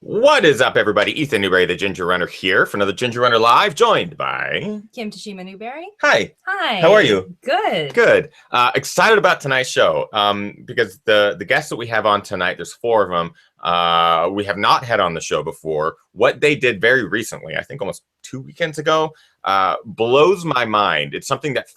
What is up, everybody? Ethan Newberry, the Ginger Runner, here for another Ginger Runner Live, joined by Kim Tashima Newberry. Hi. Hi. How are you? Good. Good. Excited about tonight's show because the guests that we have on tonight, there's four of them. We have not had on the show before. What they did very recently, I think almost 2 weekends ago, blows my mind. It's something that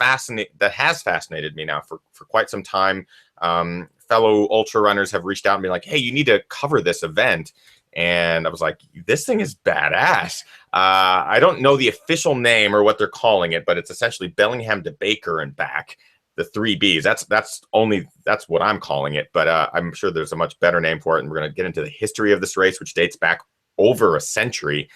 has fascinated me now for quite some time. Fellow ultra runners have reached out and been like, "Hey, you need to cover this event." And I was like, this thing is badass. I don't know the official name or what they're calling it, but it's essentially Bellingham to Baker and back, the 3Bs. That's what I'm calling it, but I'm sure there's a much better name for it. And we're going to get into the history of this race, which dates back over a century,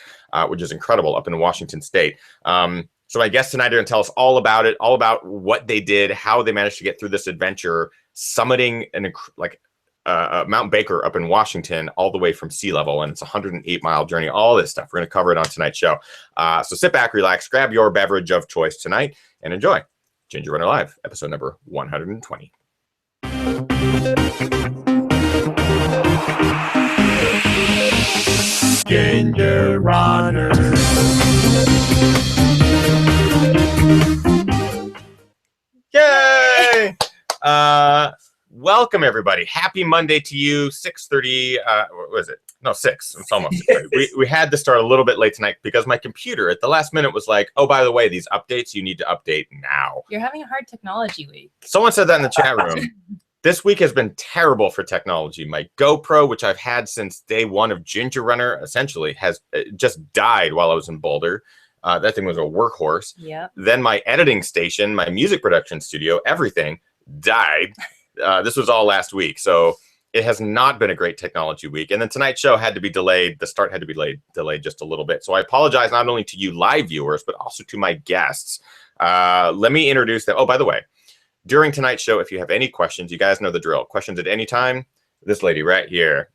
which is incredible, up in Washington State. So my guests tonight are going to tell us all about it, all about what they did, how they managed to get through this adventure, summiting Mount Baker up in Washington, all the way from sea level, and it's a 108-mile journey. All this stuff, we're going to cover it on tonight's show. So sit back, relax, grab your beverage of choice tonight, and enjoy Ginger Runner Live, episode number 120. Ginger Runners. Yay! Welcome, everybody. Happy Monday to you. 6:30. What was it? No, 6. It's almost 6:30. We had to start a little bit late tonight because my computer at the last minute was like, oh, by the way, these updates, you need to update now. You're having a hard technology week. Someone said that in the chat room. This week has been terrible for technology. My GoPro, which I've had since day one of Ginger Runner, essentially has just died while I was in Boulder. That thing was a workhorse. Yeah. Then my editing station, my music production studio, everything died. This was all last week, so it has not been a great technology week. And then tonight's show had to be delayed. The start had to be delayed just a little bit. So I apologize not only to you live viewers, but also to my guests. Let me introduce them. Oh, by the way, during tonight's show, if you have any questions, you guys know the drill. Questions at any time, this lady right here.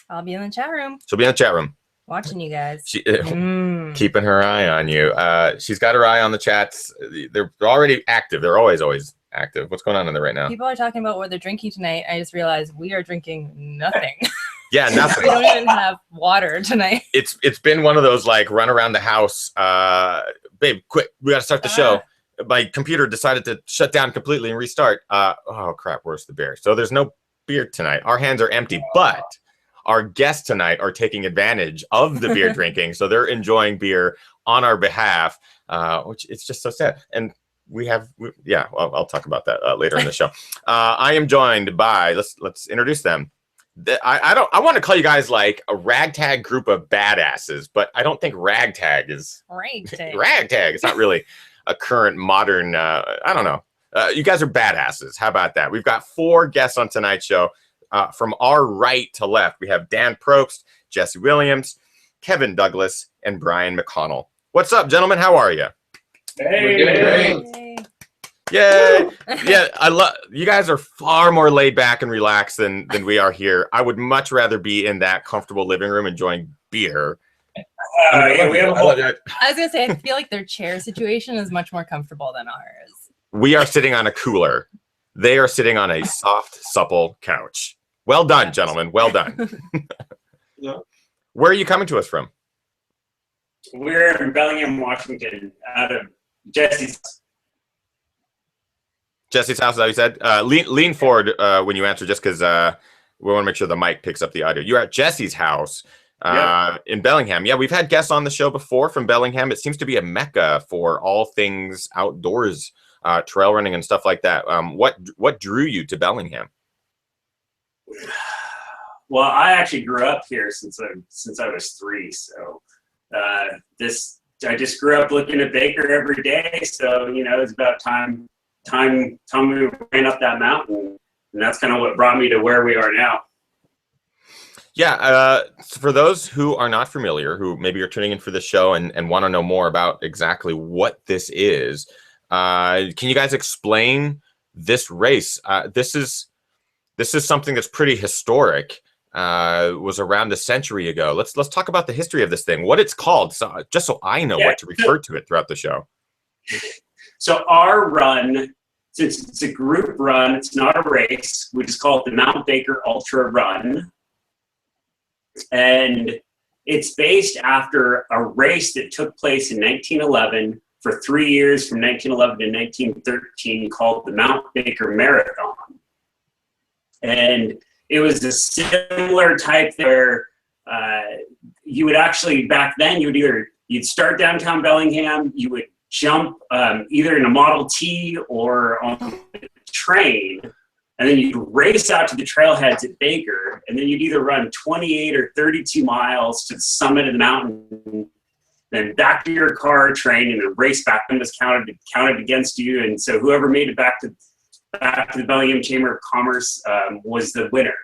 I'll be in the chat room. She'll be in the chat room. Watching you guys. Keeping her eye on you. She's got her eye on the chats. They're already active. They're always active. What's going on in there right now? People are talking about what they're drinking tonight. I just realized we are drinking nothing. Yeah, nothing. We don't even have water tonight. It's been one of those like run around the house. Babe, quick, we got to start the show. My computer decided to shut down completely and restart. Oh crap, where's the beer? So there's no beer tonight. Our hands are empty, but our guests tonight are taking advantage of the beer drinking. So they're enjoying beer on our behalf, which it's just so sad. And I'll talk about that later in the show. I am joined by, let's introduce them. I want to call you guys like a ragtag group of badasses, but I don't think ragtag is ragtag. It's not really a current modern, I don't know. You guys are badasses. How about that? We've got 4 guests on tonight's show. From our right to left, we have Dan Probst, Jesse Williams, Kevin Douglas, and Brian McConnell. What's up, gentlemen? How are you? Hey. Yay! Yeah, I love you guys are far more laid back and relaxed than we are here. I would much rather be in that comfortable living room enjoying beer. I was gonna say I feel like their chair situation is much more comfortable than ours. We are sitting on a cooler. They are sitting on a soft, supple couch. Well done, gentlemen. Well done. Yeah. Where are you coming to us from? We're in Bellingham, Washington, out of Jesse's house, is that what you said? Lean forward when you answer, just because we want to make sure the mic picks up the audio. You're at Jesse's house in Bellingham. Yeah, we've had guests on the show before from Bellingham. It seems to be a mecca for all things outdoors, trail running and stuff like that. What drew you to Bellingham? Well, I actually grew up here since I was 3. So I just grew up looking at Baker every day. So it's about time we ran up that mountain, and that's kind of what brought me to where we are now. Yeah, for those who are not familiar, who maybe are tuning in for the show and want to know more about exactly what this is, can you guys explain this race? This is something that's pretty historic. Was around a century ago. Let's talk about the history of this thing, what it's called, just so I know what to refer to it throughout the show. So our run, since it's a group run, it's not a race. We just call it the Mount Baker Ultra Run. And it's based after a race that took place in 1911 for 3 years, from 1911 to 1913, called the Mount Baker Marathon. And it was a similar type where you would actually, back then, you'd start downtown Bellingham, you would jump either in a Model T or on a train, and then you'd race out to the trailheads at Baker, and then you'd either run 28 or 32 miles to the summit of the mountain, then back to your car, train, and then race back, and was counted against you. And so whoever made it back to the Bellingham Chamber of Commerce was the winner.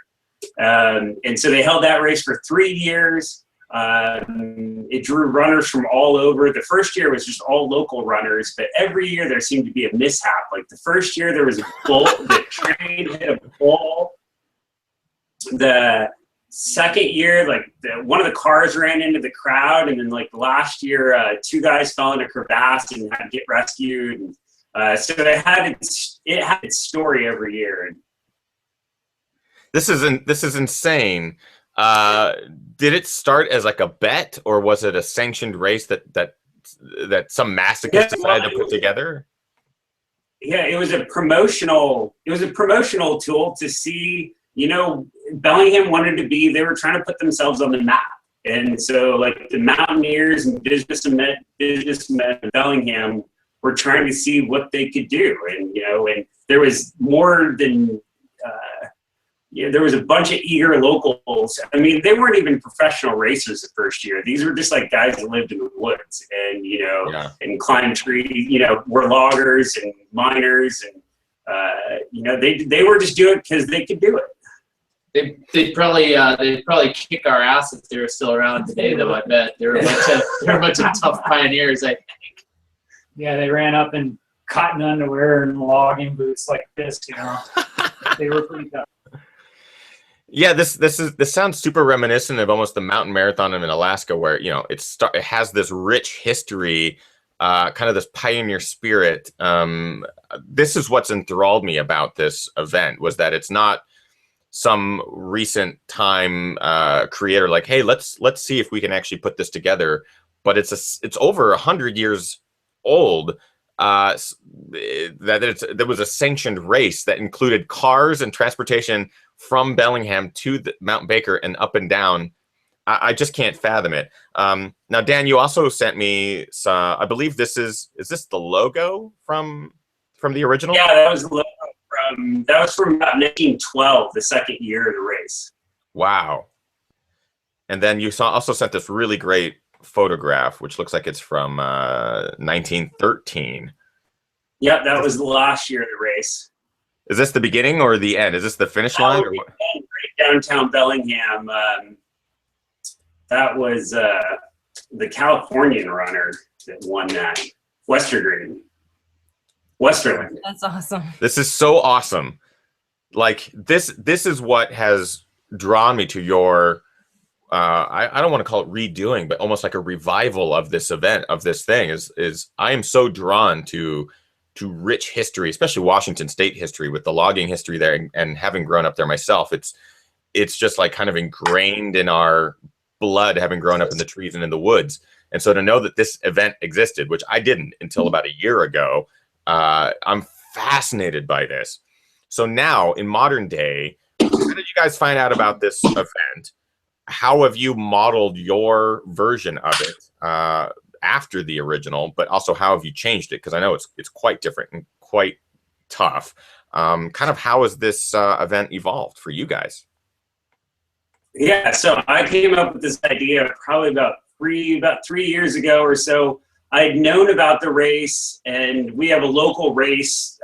And so they held that race for 3 years. It drew runners from all over. The first year was just all local runners, but every year there seemed to be a mishap. Like the first year there was a bull, the train hit a bull. The second year, like one of the cars ran into the crowd, and then like the last year, 2 guys fell in a crevasse and had to get rescued. So it had its story every year. This is insane. Did it start as like a bet, or was it a sanctioned race that some masochist decided to put together? Yeah, it was a promotional tool to see, Bellingham they were trying to put themselves on the map. And so like the mountaineers and businessmen of Bellingham were trying to see what they could do. And, and there was more than, there was a bunch of eager locals. I mean, they weren't even professional racers the first year. These were just like guys that lived in the woods and, and climbed trees, were loggers and miners. And, they were just doing it because they could do it. They'd probably kick our ass if they were still around today, though, I bet. They were a bunch of tough pioneers, I think. Yeah, they ran up in cotton underwear and logging boots like this, They were pretty tough. Yeah, this sounds super reminiscent of almost the mountain marathon in Alaska, where it has this rich history, kind of this pioneer spirit. This is what's enthralled me about this event, was that it's not some recent time creator like, hey, let's see if we can actually put this together, but it's over 100 years old. There was a sanctioned race that included cars and transportation from Bellingham to the Mount Baker and up and down. I just can't fathom it. Now, Dan, you also sent me some, I believe is this the logo from the original? Yeah, that was the logo from about 1912, the second year of the race. Wow. And then you also sent this really great photograph, which looks like it's from 1913. Yep, that was the last year of the race. Is this the beginning or the end? Is this the finish line? Or what? Right downtown Bellingham. That was the Californian runner that won that. Westerland. That's awesome. This is so awesome. Like this is what has drawn me to your I don't want to call it redoing, but almost like a revival of this event, of this thing, is I am so drawn to rich history, especially Washington State history, with the logging history there, and having grown up there myself. It's just like kind of ingrained in our blood, having grown up in the trees and in the woods. And so to know that this event existed, which I didn't until about a year ago, I'm fascinated by this. So now in modern day, how did you guys find out about this event? How have you modeled your version of it after the original, but also how have you changed it? Because I know it's quite different and quite tough. Kind of how has this event evolved for you guys? Yeah, so I came up with this idea probably about 3 years ago or so. I had known about the race, and we have a local race,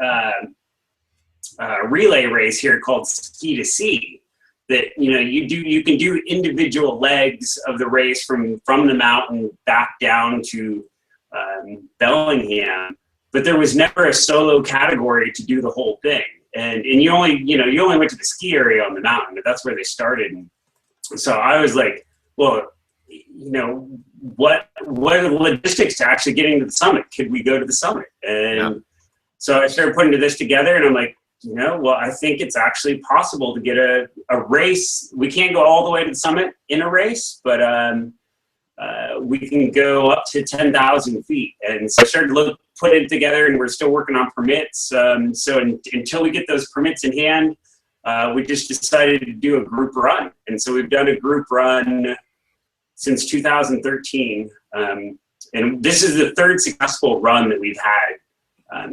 relay race here called Ski to Sea. That you can do individual legs of the race from the mountain back down to Bellingham, but there was never a solo category to do the whole thing. And you only went to the ski area on the mountain, but that's where they started. And so I was like, well, what are the logistics to actually getting to the summit? Could we go to the summit? And so I started putting this together, and I'm like, well, I think it's actually possible to get a race. We can't go all the way to the summit in a race, but we can go up to 10,000 feet. And so I started to put it together, and we're still working on permits. Until we get those permits in hand, we just decided to do a group run. And so we've done a group run since 2013. And this is the third successful run that we've had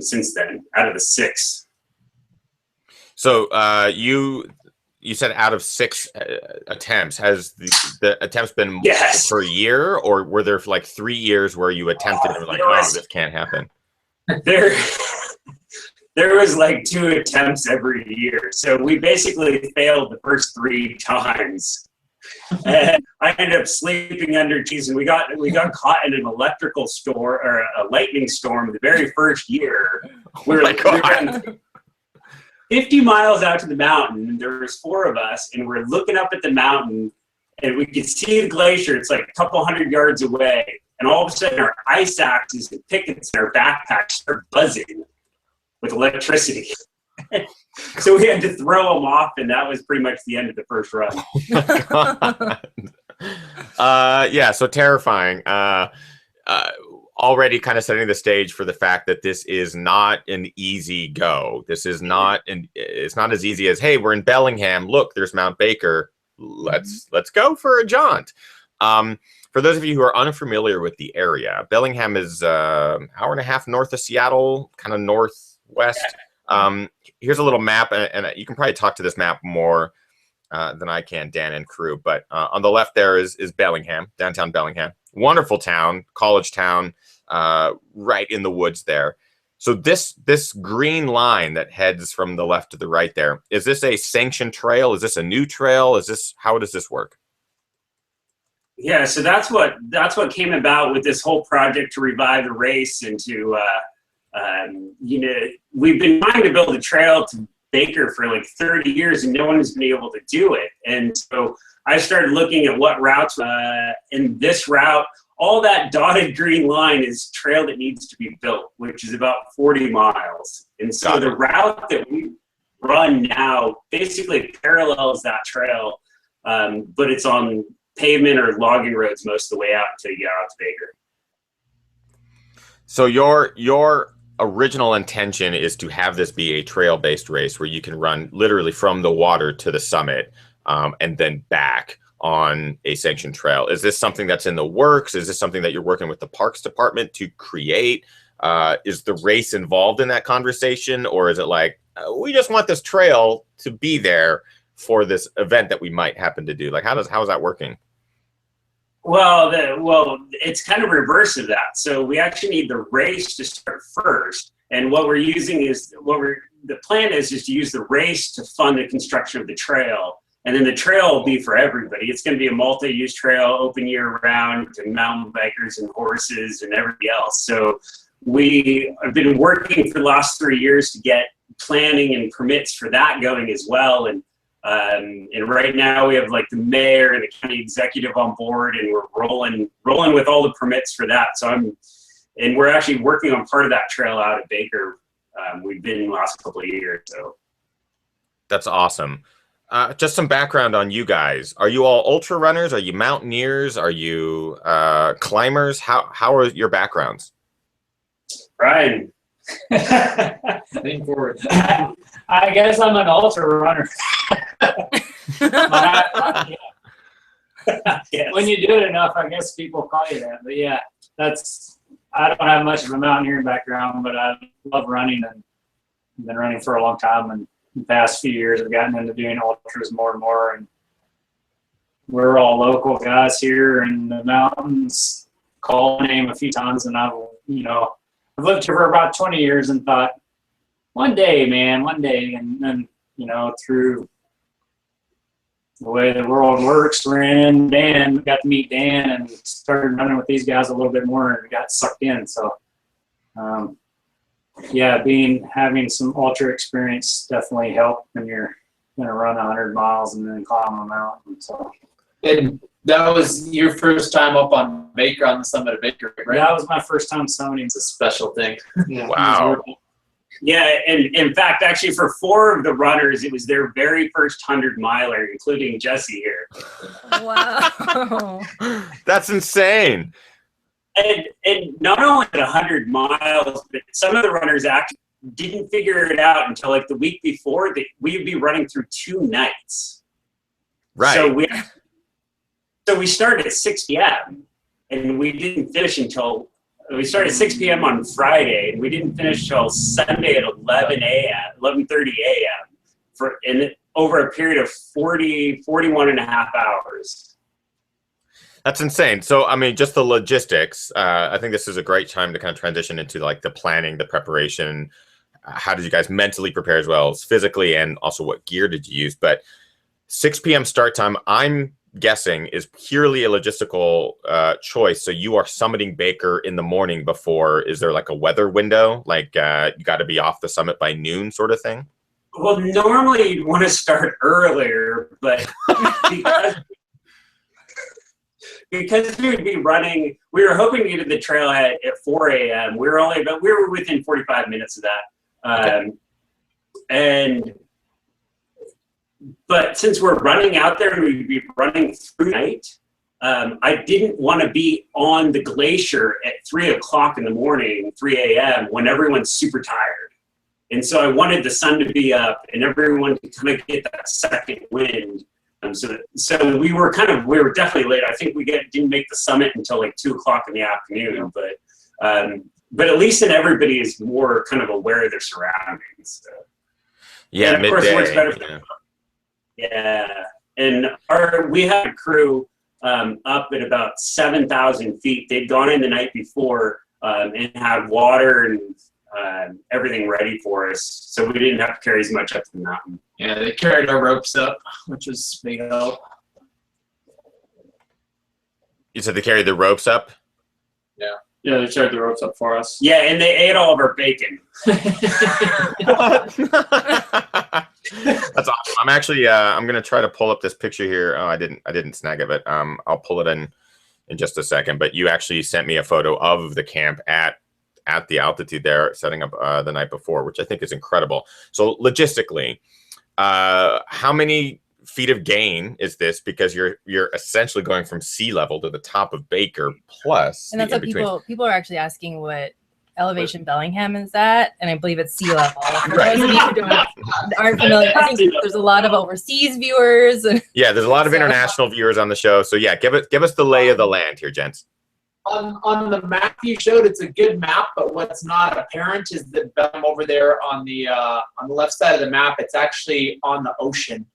since then, out of the 6. So you said out of 6 attempts, has the attempts been yes. per year, or were there like 3 years where you attempted and were like, oh, this can't happen? There was like 2 attempts every year. So we basically failed the first 3 times. And I ended up sleeping under trees, and we got caught in an electrical storm or a lightning storm the very first year. We were 50 miles out to the mountain, and there was 4 of us, and we're looking up at the mountain, and we could see the glacier. It's like a couple hundred yards away, and all of a sudden our ice axes and pickets in our backpacks start buzzing with electricity. So we had to throw them off, and that was pretty much the end of the first run. Oh my God. Yeah, so terrifying. Already kind of setting the stage for the fact that this is not an easy go. This is not it's not as easy as, hey, we're in Bellingham. Look, there's Mount Baker. Let's go for a jaunt. For those of you who are unfamiliar with the area, Bellingham is an hour and a half north of Seattle, kind of northwest. Here's a little map, and you can probably talk to this map more than I can, Dan and crew. But on the left there is Bellingham, downtown Bellingham. Wonderful town, college town, right in the woods there. So this green line that heads from the left to the right there, is this a sanctioned trail? Is this a new trail? How does this work? Yeah, so that's what came about with this whole project to revive the race and to we've been trying to build a trail to Baker for like 30 years, and no one has been able to do it. And so I started looking at what routes, and this route, all that dotted green line is trail that needs to be built, which is about 40 miles. And so the route that we run now basically parallels that trail, but it's on pavement or logging roads most of the way out until you get out to Baker. So your original intention is to have this be a trail-based race where you can run literally from the water to the summit, and then back on a sanctioned trail. Is this something that's in the works? Is this something that you're working with the Parks Department to create? Is the race involved in that conversation, or is it like, we just want this trail to be there for this event that we might happen to do? Like, how is that working? Well, it's kind of reverse of that. So we actually need the race to start first, and what we're using is the plan is just to use the race to fund the construction of the trail, and then the trail will be for everybody. It's going to be a multi-use trail, open year round, to mountain bikers and horses and everybody else. So we have been working for the last 3 years to get planning and permits for that going as well, and right now we have like the mayor and the county executive on board, and we're rolling with all the permits for that. So we're actually working on part of that trail out at Baker. We've been in the last couple of years. So that's awesome. Just some background on you guys. Are you all ultra runners? Are you mountaineers? Are you climbers? How are your backgrounds? Brian. Lean forward. I guess I'm an ultra runner. Yes. When you do it enough, I guess people call you that. But yeah, I don't have much of a mountaineering background, but I love running and been running for a long time. And the past few years, I've gotten into doing ultras more and more. And we're all local guys here in the mountains. Called my name a few times, and I've lived here for about 20 years and thought, one day, and then, through the way the world works, got to meet Dan and started running with these guys a little bit more and got sucked in. So, having some ultra experience definitely helped when you're going to run 100 miles and then climb a mountain. So. And that was your first time up on Baker, on the summit of Baker, right? That was my first time summiting. It's a special thing. Yeah, wow. Yeah, and in fact, actually, for 4 of the runners, it was their very first 100-miler, including Jesse here. Wow. That's insane. And not only at 100 miles, but some of the runners actually didn't figure it out until like the week before that we would be running through 2 nights. Right. So we started at 6 p.m. and we didn't finish until we started at 6 p.m. on Friday, and we didn't finish till Sunday at 11 a.m., 11:30 a.m. over a period of 41 and a half hours. That's insane. So, I mean, just the logistics, I think this is a great time to kind of transition into like the planning, the preparation. How did you guys mentally prepare as well as physically, and also what gear did you use? But 6 p.m. start time, I'm guessing, is purely a logistical choice. So you are summiting Baker in the morning before. Is there like a weather window? Like you got to be off the summit by noon sort of thing? Well, normally you'd want to start earlier, but because we would be running, we were hoping to get to the trailhead at 4 a.m. We were within 45 minutes of that. But since we're running out there and we'd be running through night, I didn't want to be on the glacier at 3 o'clock in the morning, 3 a.m. when everyone's super tired. And so I wanted the sun to be up and everyone to kind of get that second wind. So we were definitely late. I think we didn't make the summit until like 2 o'clock in the afternoon, but at least then everybody is more kind of aware of their surroundings. So. Yeah, and of course, it works better for yeah. Yeah, and we had a crew up at about 7,000 feet. They'd gone in the night before and had water and everything ready for us, so we didn't have to carry as much up the mountain. Yeah, they carried our ropes up, which was big help. You said they carried the ropes up? Yeah, they carried the ropes up for us. Yeah, and they ate all of our bacon. What? That's awesome. I'm actually I'm gonna try to pull up this picture here. Oh, I didn't snag it, but I'll pull it in just a second. But you actually sent me a photo of the camp at the altitude there, setting up the night before, which I think is incredible. So logistically, how many feet of gain is this? Because you're essentially going from sea level to the top of Baker plus. And that's what people are actually asking what elevation Bellingham is at, and I believe it's sea level. For those of you who aren't familiar, I think there's a lot of overseas viewers. Yeah, there's a lot of international viewers on the show. So yeah, give us the lay of the land here, gents. On the map you showed, it's a good map, but what's not apparent is that Bellingham over there on the left side of the map, it's actually on the ocean.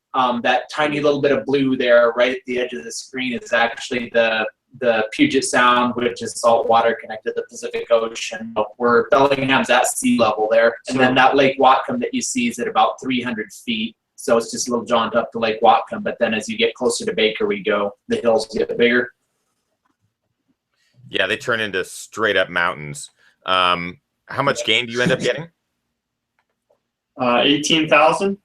That tiny little bit of blue there, right at the edge of the screen, is actually the Puget Sound, which is salt water connected to the Pacific Ocean, where Bellingham's at sea level there. And then that Lake Whatcom that you see is at about 300 feet. So it's just a little jaunt up to Lake Whatcom. But then as you get closer to Baker, the hills get bigger. Yeah, they turn into straight up mountains. How much gain do you end up getting? 18,000.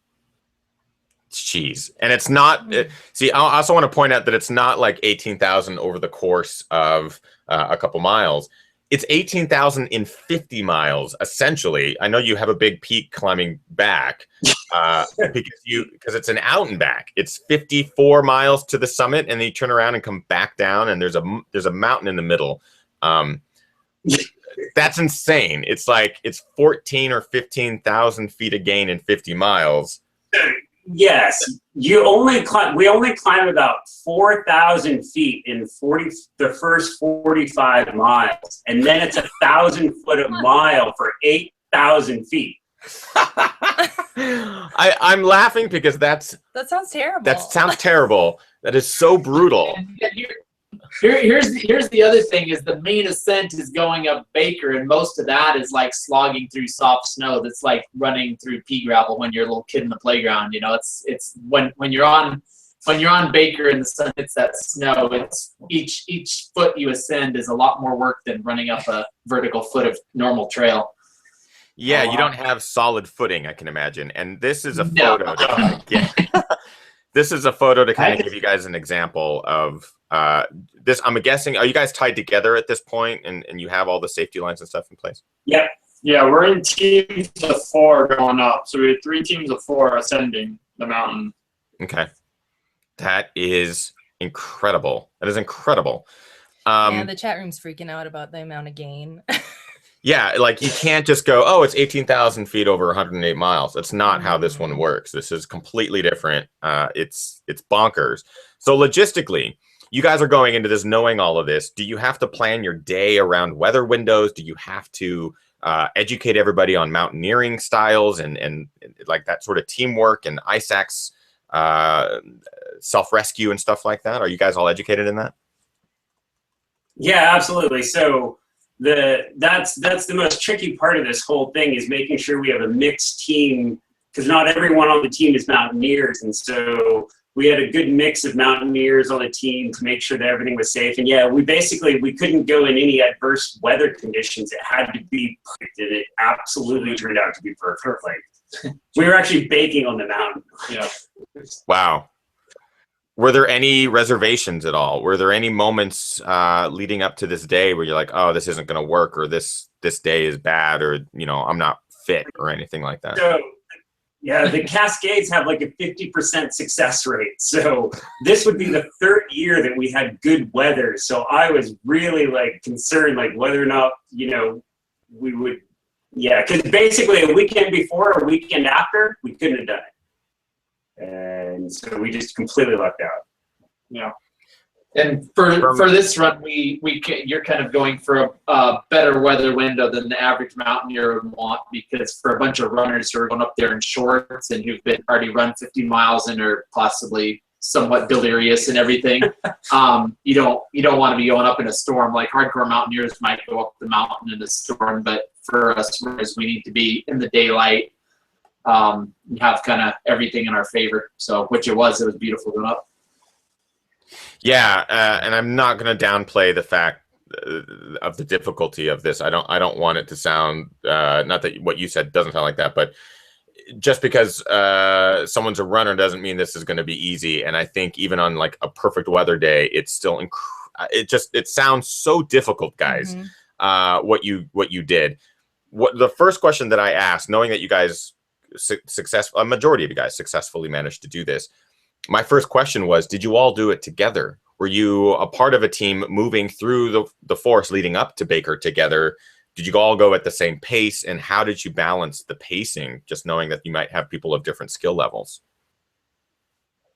Jeez. And it's not, see, I also want to point out that it's not like 18,000 over the course of a couple miles. It's 18,000 in 50 miles, essentially. I know you have a big peak climbing back because it's an out and back. It's 54 miles to the summit, and then you turn around and come back down, and there's a mountain in the middle. That's insane. It's like it's 14 or 15,000 feet of gain in 50 miles. Yes, we only climb about 4,000 feet in the first 45 miles, and then it's 1,000 foot a mile for 8,000 feet. I'm laughing because that sounds terrible. That sounds terrible. That is so brutal. Here's the other thing is the main ascent is going up Baker, and most of that is like slogging through soft snow. That's like running through pea gravel when you're a little kid in the playground. You know, it's when you're on Baker and the sun hits that snow. It's each foot you ascend is a lot more work than running up a vertical foot of normal trail. Yeah, you don't have solid footing, I can imagine. And this is a photo. This is a photo to kind of give you guys an example of this. I'm guessing, are you guys tied together at this point and you have all the safety lines and stuff in place? Yep. Yeah, we're in teams of 4 going up. So we had 3 teams of 4 ascending the mountain. Okay. That is incredible. That is incredible. Yeah, the chat room's freaking out about the amount of gain. Yeah, like you can't just go, oh, it's 18,000 feet over 108 miles. That's not how this one works. This is completely different. It's bonkers. So logistically, you guys are going into this knowing all of this. Do you have to plan your day around weather windows? Do you have to educate everybody on mountaineering styles and like that sort of teamwork and ice axe self-rescue and stuff like that? Are you guys all educated in that? Yeah, absolutely. So that's the most tricky part of this whole thing is making sure we have a mixed team, because not everyone on the team is mountaineers, and so we had a good mix of mountaineers on the team to make sure that everything was safe. And yeah, we couldn't go in any adverse weather conditions. It had to be perfect, and it absolutely turned out to be perfect. Like we were actually baking on the mountain. Yeah. Wow. Were there any reservations at all? Were there any moments leading up to this day where you're like, oh, this isn't going to work, or this day is bad, or, you know, I'm not fit, or anything like that? So, yeah, the Cascades have like a 50% success rate. So this would be the 3rd year that we had good weather. So I was really like concerned, like whether or not, you know, we would, yeah, because basically a weekend before or a weekend after, we couldn't have done it. And so we just completely lucked out. Yeah. And for this run, you're kind of going for a better weather window than the average mountaineer would want, because for a bunch of runners who are going up there in shorts and who've been already run 50 miles and are possibly somewhat delirious and everything, you don't want to be going up in a storm. Like hardcore mountaineers might go up the mountain in a storm, but for us runners, we need to be in the daylight, and have kind of everything in our favor. So, which it was beautiful going up. Yeah, and I'm not going to downplay the fact of the difficulty of this. I don't want it to sound not that what you said doesn't sound like that, but just because someone's a runner doesn't mean this is going to be easy. And I think even on like a perfect weather day, it's still it sounds so difficult, guys. What you did. What the first question that I asked, knowing that you guys a majority of you guys successfully managed to do this. My first question was, did you all do it together? Were you a part of a team moving through the forest leading up to Baker together? Did you all go at the same pace? And how did you balance the pacing, just knowing that you might have people of different skill levels?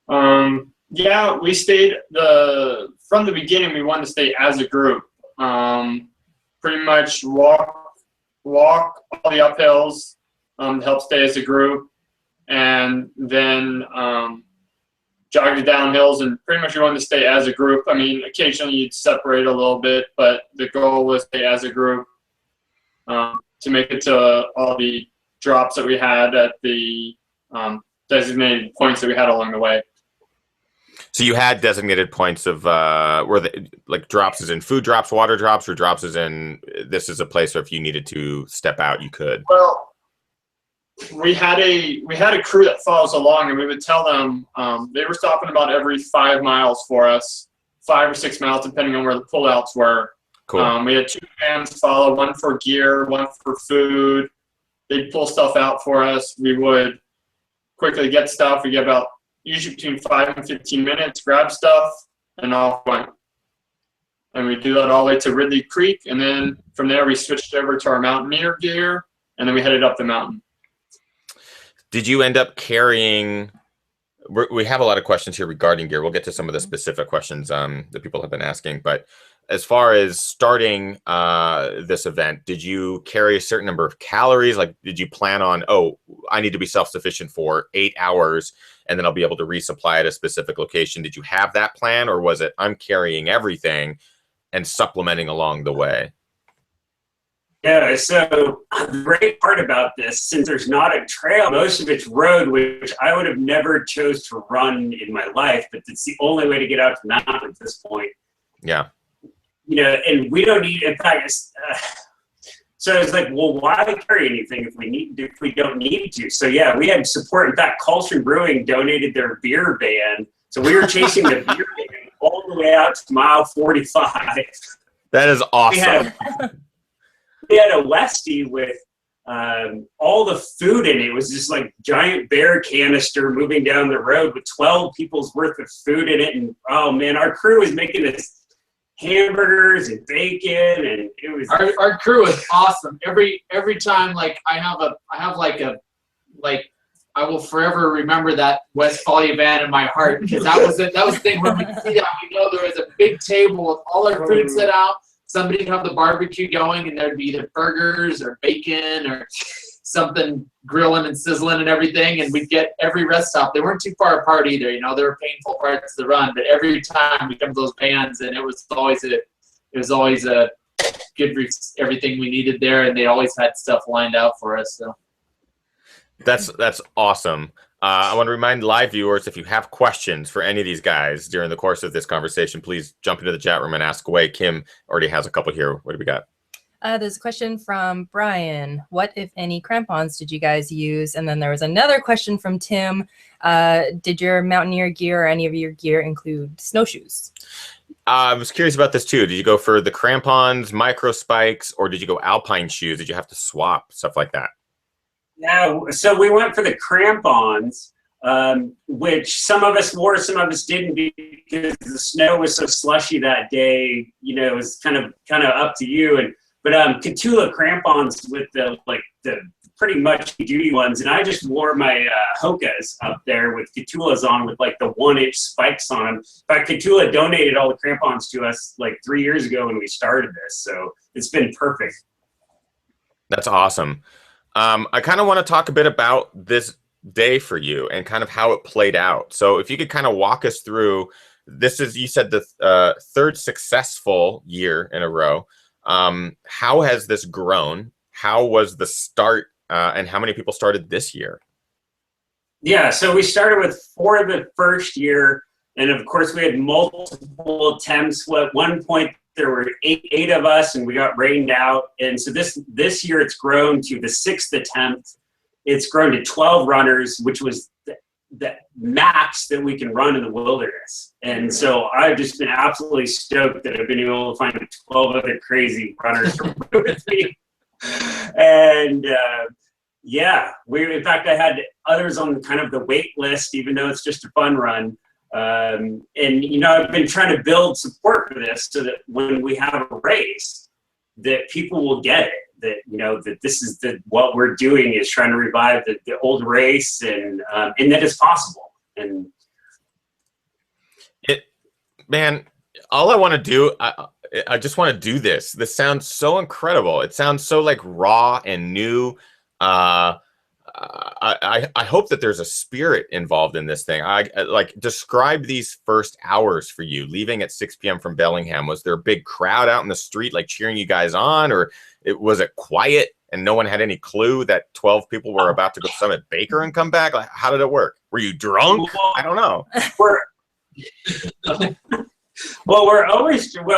Yeah, we stayed from the beginning. We wanted to stay as a group. Pretty much walk all the uphills to help stay as a group, and then jog the downhills, and pretty much we wanted to stay as a group. I mean, occasionally you'd separate a little bit, but the goal was to stay as a group to make it to all the drops that we had at the designated points that we had along the way. So you had designated points of were they like drops as in food drops, water drops, or drops as in this is a place where if you needed to step out, you could? Well, we had a crew that follows along, and we would tell them they were stopping about every 5 miles for us, 5 or 6 miles depending on where the pullouts were. Cool. We had 2 vans follow, one for gear, one for food. They'd pull stuff out for us. We would quickly get stuff. We get about usually between 5 and 15 minutes, grab stuff, and off went. And we do that all the way to Ridley Creek, and then from there we switched over to our mountaineer gear, and then we headed up the mountain. Did you end up carrying? We have a lot of questions here regarding gear. We'll get to some of the specific questions that people have been asking. But as far as starting this event, did you carry a certain number of calories? Like, did you plan on, oh, I need to be self-sufficient for 8 hours, and then I'll be able to resupply at a specific location? Did you have that plan, or was it I'm carrying everything and supplementing along the way? Yeah, so the great part about this, since there's not a trail, most of it's road, which I would have never chose to run in my life, but it's the only way to get out to the mountain at this point. Yeah. You know, and we don't need, in fact, so it's like, well, why carry anything if we don't need to? So yeah, we had support. In fact, Culture Brewing donated their beer van. So we were chasing the beer van all the way out to mile 45. That is awesome. We had a Westie with all the food in it was just like giant bear canister moving down the road with 12 people's worth of food in it. And oh man, our crew was making this hamburgers and bacon, and it was our crew is awesome. Every time, like I will forever remember that Westphalia van in my heart, because that was it. That was the thing when we see that, we know there was a big table with all our food set out. Somebody'd have the barbecue going, and there'd be either burgers or bacon or something grilling and sizzling and everything. And we'd get every rest stop. They weren't too far apart either. You know, they were painful parts of the run, but every time we come to those bands, and it was always a good everything we needed there, and they always had stuff lined out for us. So that's awesome. I want to remind live viewers, if you have questions for any of these guys during the course of this conversation, please jump into the chat room and ask away. Kim already has a couple here. What do we got? There's a question from Brian. What, if any, crampons did you guys use? And then there was another question from Tim. Did your mountaineer gear or any of your gear include snowshoes? I was curious about this too. Did you go for the crampons, micro spikes, or did you go alpine shoes? Did you have to swap, stuff like that? No, so we went for the crampons, which some of us wore, some of us didn't, because the snow was so slushy that day. You know, it was kind of up to you. But Catula crampons with the pretty much duty ones, and I just wore my Hokas up there with Catulas on, with like the 1-inch spikes on them. In fact, Catula donated all the crampons to us like 3 years ago when we started this, so it's been perfect. That's awesome. I kind of want to talk a bit about this day for you and kind of how it played out. So if you could kind of walk us through, this is, you said, the third successful year in a row. How has this grown? How was the start, and how many people started this year? Yeah, so we started with 4 the first year, and of course we had multiple attempts. At one point there were eight of us, and we got rained out. And so this year it's grown to the 6th attempt. It's grown to 12 runners, which was the max that we can run in the wilderness. And so I've just been absolutely stoked that I've been able to find 12 other crazy runners to run with me. And yeah, in fact, I had others on kind of the wait list, even though it's just a fun run. And, you know, I've been trying to build support for this so that when we have a race, that people will get it, that, you know, that this is what we're doing is trying to revive the old race, and that it's possible. And man, all I want to do, I just want to do this. This sounds so incredible. It sounds so like raw and new. I hope that there's a spirit involved in this thing. I like, describe these first hours for you, leaving at 6 p.m. from Bellingham. Was there a big crowd out in the street like cheering you guys on, or was it quiet and no one had any clue that 12 people were about to go summit Baker and come back? Like, how did it work? Were you drunk? I don't know.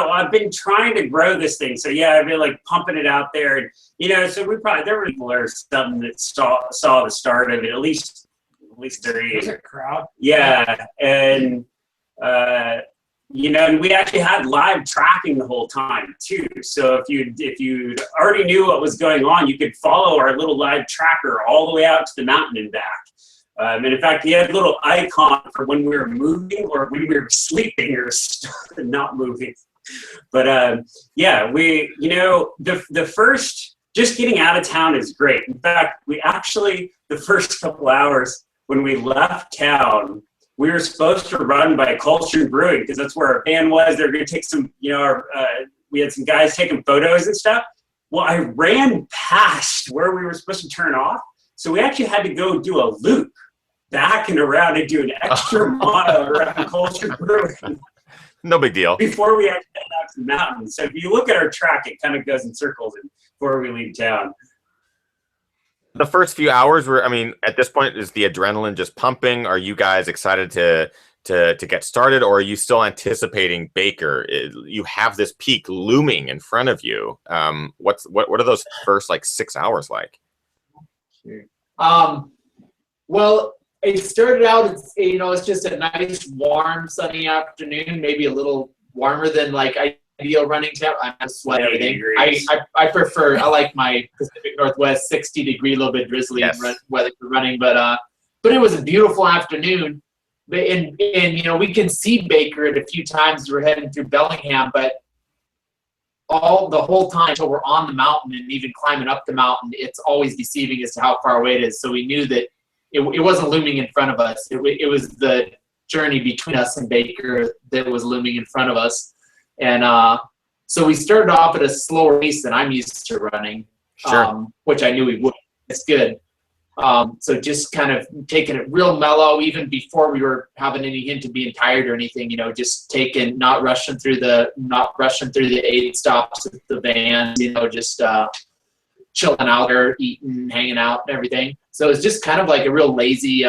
I've been trying to grow this thing. So yeah, I've been like pumping it out there. And, you know, so there were people or something that saw the start of it, at least 30. There's a crowd. Yeah. And, you know, and we actually had live tracking the whole time too. So if you already knew what was going on, you could follow our little live tracker all the way out to the mountain and back. And in fact, he had a little icon for when we were moving or when we were sleeping or not moving. But yeah, you know, the first, just getting out of town is great. In fact, the first couple hours when we left town, we were supposed to run by Culture Brewing because that's where our van was. They were going to take some, you know, we had some guys taking photos and stuff. Well, I ran past where we were supposed to turn off. So we actually had to go do a loop back and around and do an extra mile around Culture Brewing. No big deal. Before we actually head out to the mountain. So if you look at our track, it kind of goes in circles before we leave town. The first few hours were, I mean, at this point, is the adrenaline just pumping? Are you guys excited to get started, or are you still anticipating Baker? You have this peak looming in front of you. What are those first like 6 hours like? Well, it started out, it's just a nice, warm, sunny afternoon, maybe a little warmer than, like, I ideal running temp. I'm sweat 80 everything. degrees. I prefer. I like my Pacific Northwest 60-degree, a little bit drizzly Yes. weather for running. But it was a beautiful afternoon. And you know, we can see Baker at a few times. We're heading through Bellingham, but the whole time until we're on the mountain and even climbing up the mountain, it's always deceiving as to how far away it is. So we knew that it wasn't looming in front of us. It was the journey between us and Baker that was looming in front of us. And so we started off at a slower pace than I'm used to running, Sure. which I knew we would. It's good. So just kind of taking it real mellow, even before we were having any hint of being tired or anything, you know, just not rushing through the 8 stops at the van, you know, just chilling out there, eating, hanging out and everything. So it was just kind of like a real lazy,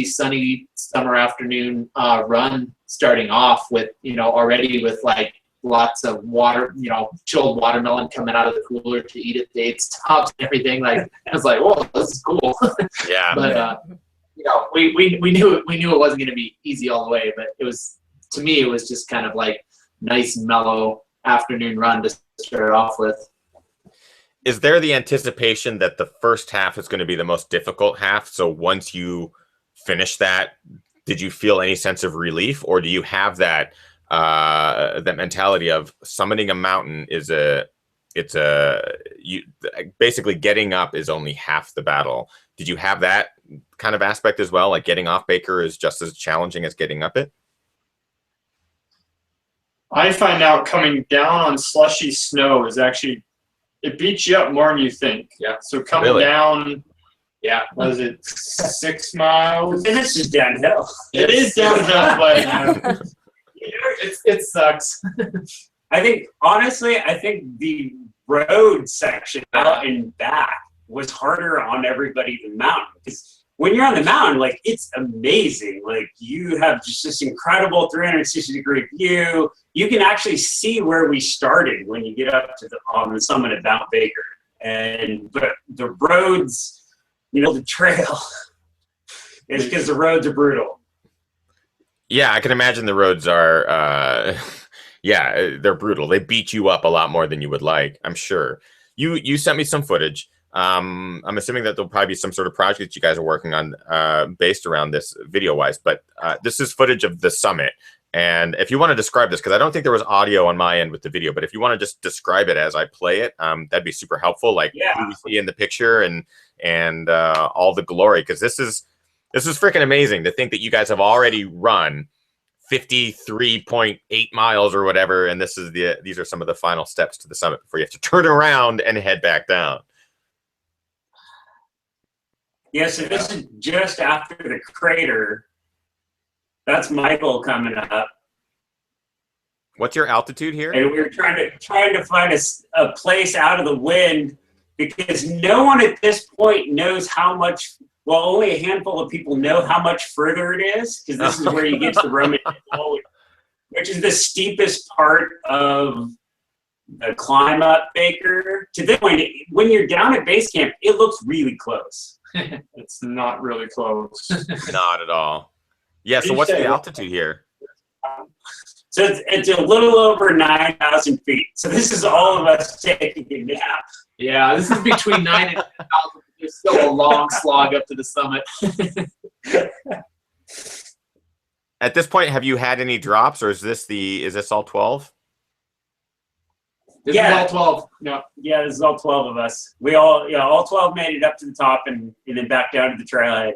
sunny summer afternoon run starting off with, you know, already with like lots of water, you know, chilled watermelon coming out of the cooler to eat at the 8 stops and everything. Like, I was like, whoa, this is cool. Yeah. But, you know, we knew it wasn't going to be easy all the way, but to me, it was just kind of like nice, mellow afternoon run to start off with. Is there the anticipation that the first half is going to be the most difficult half? So once you finish that, did you feel any sense of relief, or do you have that mentality of summiting a mountain basically getting up is only half the battle? Did you have that kind of aspect as well? Like getting off Baker is just as challenging as getting up it? I find out coming down on slushy snow is actually, it beats you up more than you think. Yeah. So coming Really? down, was it 6 miles? And it's just downhill. It is downhill, but It sucks. I think, honestly, the road section out and back was harder on everybody than the mountain. Because when you're on the mountain, like, it's amazing. Like, you have just this incredible 360-degree view. You can actually see where we started when you get up to on the summit of Mount Baker. But the roads, you know, the trail, it's because the roads are brutal. Yeah, I can imagine the roads are, they're brutal. They beat you up a lot more than you would like, I'm sure. You sent me some footage. I'm assuming that there'll probably be some sort of project that you guys are working on based around this video-wise, but this is footage of the summit. And if you want to describe this, because I don't think there was audio on my end with the video, but if you want to just describe it as I play it, that'd be super helpful. Like who we see in the picture and all the glory, because this is freaking amazing to think that you guys have already run 53.8 miles or whatever, and these are some of the final steps to the summit before you have to turn around and head back down. Yeah, so this is just after the crater. That's Michael coming up. What's your altitude here? And we were trying to find a place out of the wind, because no one at this point knows how much. Well, only a handful of people know how much further it is, because this is where you get to the Roman Hill, which is the steepest part of the climb up Baker. To this point, when you're down at base camp, it looks really close. it's not really close. Not at all. Yeah, so what's the altitude here? So it's a little over 9,000 feet. So this is all of us taking a nap. Yeah, this is between 9 and 10,000. There's still a long slog up to the summit. At this point, have you had any drops, or is this all 12? This is all 12. No, yeah, this is all 12 of us. We all 12 made it up to the top and then back down to the trailhead.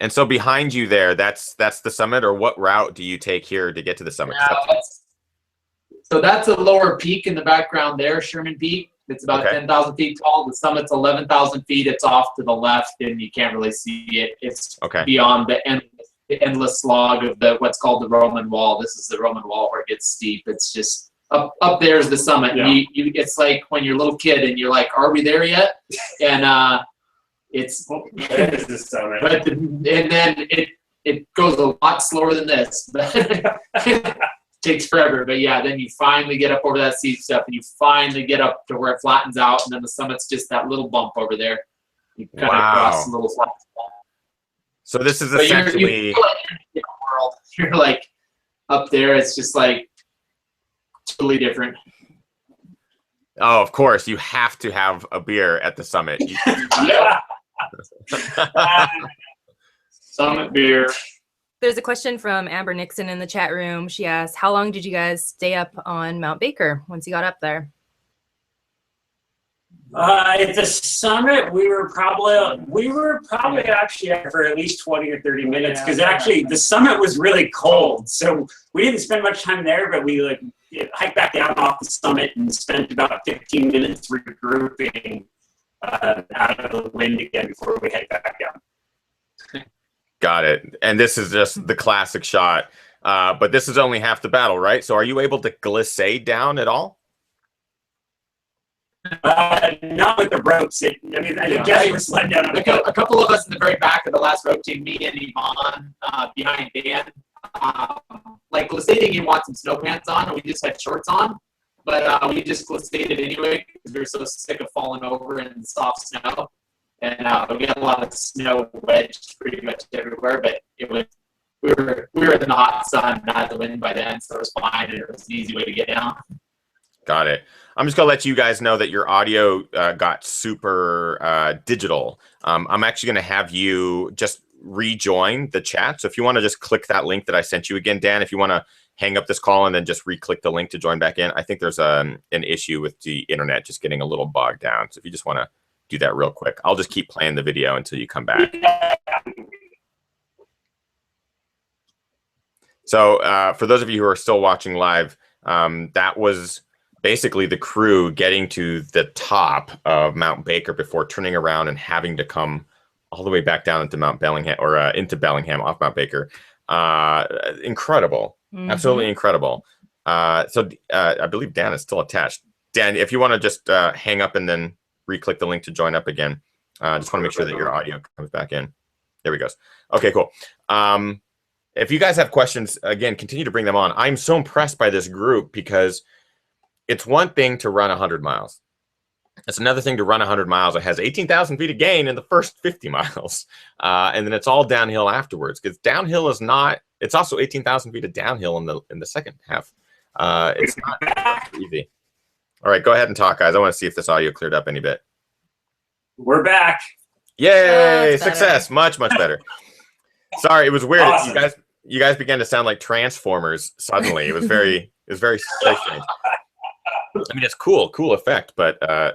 And so behind you there, that's the summit, or what route do you take here to get to the summit? So that's a lower peak in the background there, Sherman Peak. It's about 10,000 feet tall. The summit's 11,000 feet. It's off to the left, and you can't really see it. It's beyond the endless slog of what's called the Roman Wall. This is the Roman Wall where it gets steep. It's just up there's the summit. Yeah. It's like when you're a little kid and you're like, "Are we there yet?" And it's That is the summit. and then it goes a lot slower than this. Takes forever, but yeah, then you finally get up over that steep stuff, and you finally get up to where it flattens out, and then the summit's just that little bump over there. You kind of cross a little flat spot. So this is But essentially you're like up there. It's just like totally different. Oh, of course, you have to have a beer at the summit. Summit beer. There's a question from Amber Nixon in the chat room. She asked, how long did you guys stay up on Mount Baker once you got up there? At the summit, we were probably actually out for at least 20 or 30 minutes because actually the summit was really cold. So we didn't spend much time there, but we hiked back down off the summit and spent about 15 minutes regrouping out of the wind again before we head back down. Got it. And this is just the classic shot. But this is only half the battle, right? So are you able to glissade down at all? Not with the ropes. I guess we were sliding down. A couple of us in the very back of the last rope team, me and Yvonne behind Dan, like glissading, you want some snow pants on, and we just had shorts on. But we just glissaded anyway because we were so sick of falling over in soft snow. And we had a lot of snow wedged pretty much everywhere, but we were in the hot sun, not the wind by then, so it was fine, and it was an easy way to get down. Got it. I'm just gonna let you guys know that your audio got super digital. I'm actually gonna have you just rejoin the chat. So if you want to just click that link that I sent you again, Dan, if you want to hang up this call and then just re-click the link to join back in. I think there's an issue with the internet just getting a little bogged down. So if you just want to do that real quick, I'll just keep playing the video until you come back. So for those of you who are still watching live, that was basically the crew getting to the top of Mount Baker before turning around and having to come all the way back down into Mount Bellingham or into Bellingham off Mount Baker. Incredible. Mm-hmm. Absolutely incredible. So I believe Dan is still attached. Dan, if you want to just hang up and then re-click the link to join up again. Just want to make sure that your audio comes back in. There we go. Okay, cool. If you guys have questions, again, continue to bring them on. I'm so impressed by this group because it's one thing to run 100 miles. It's another thing to run 100 miles. It has 18,000 feet of gain in the first 50 miles. And then it's all downhill afterwards because downhill is not, it's also 18,000 feet of downhill in the second half. It's not easy. All right, go ahead and talk, guys. I want to see if this audio cleared up any bit. We're back. Yay! Success. Much better. Sorry, it was weird. Awesome. You guys began to sound like Transformers suddenly. It was very strange. I mean, it's cool effect, but I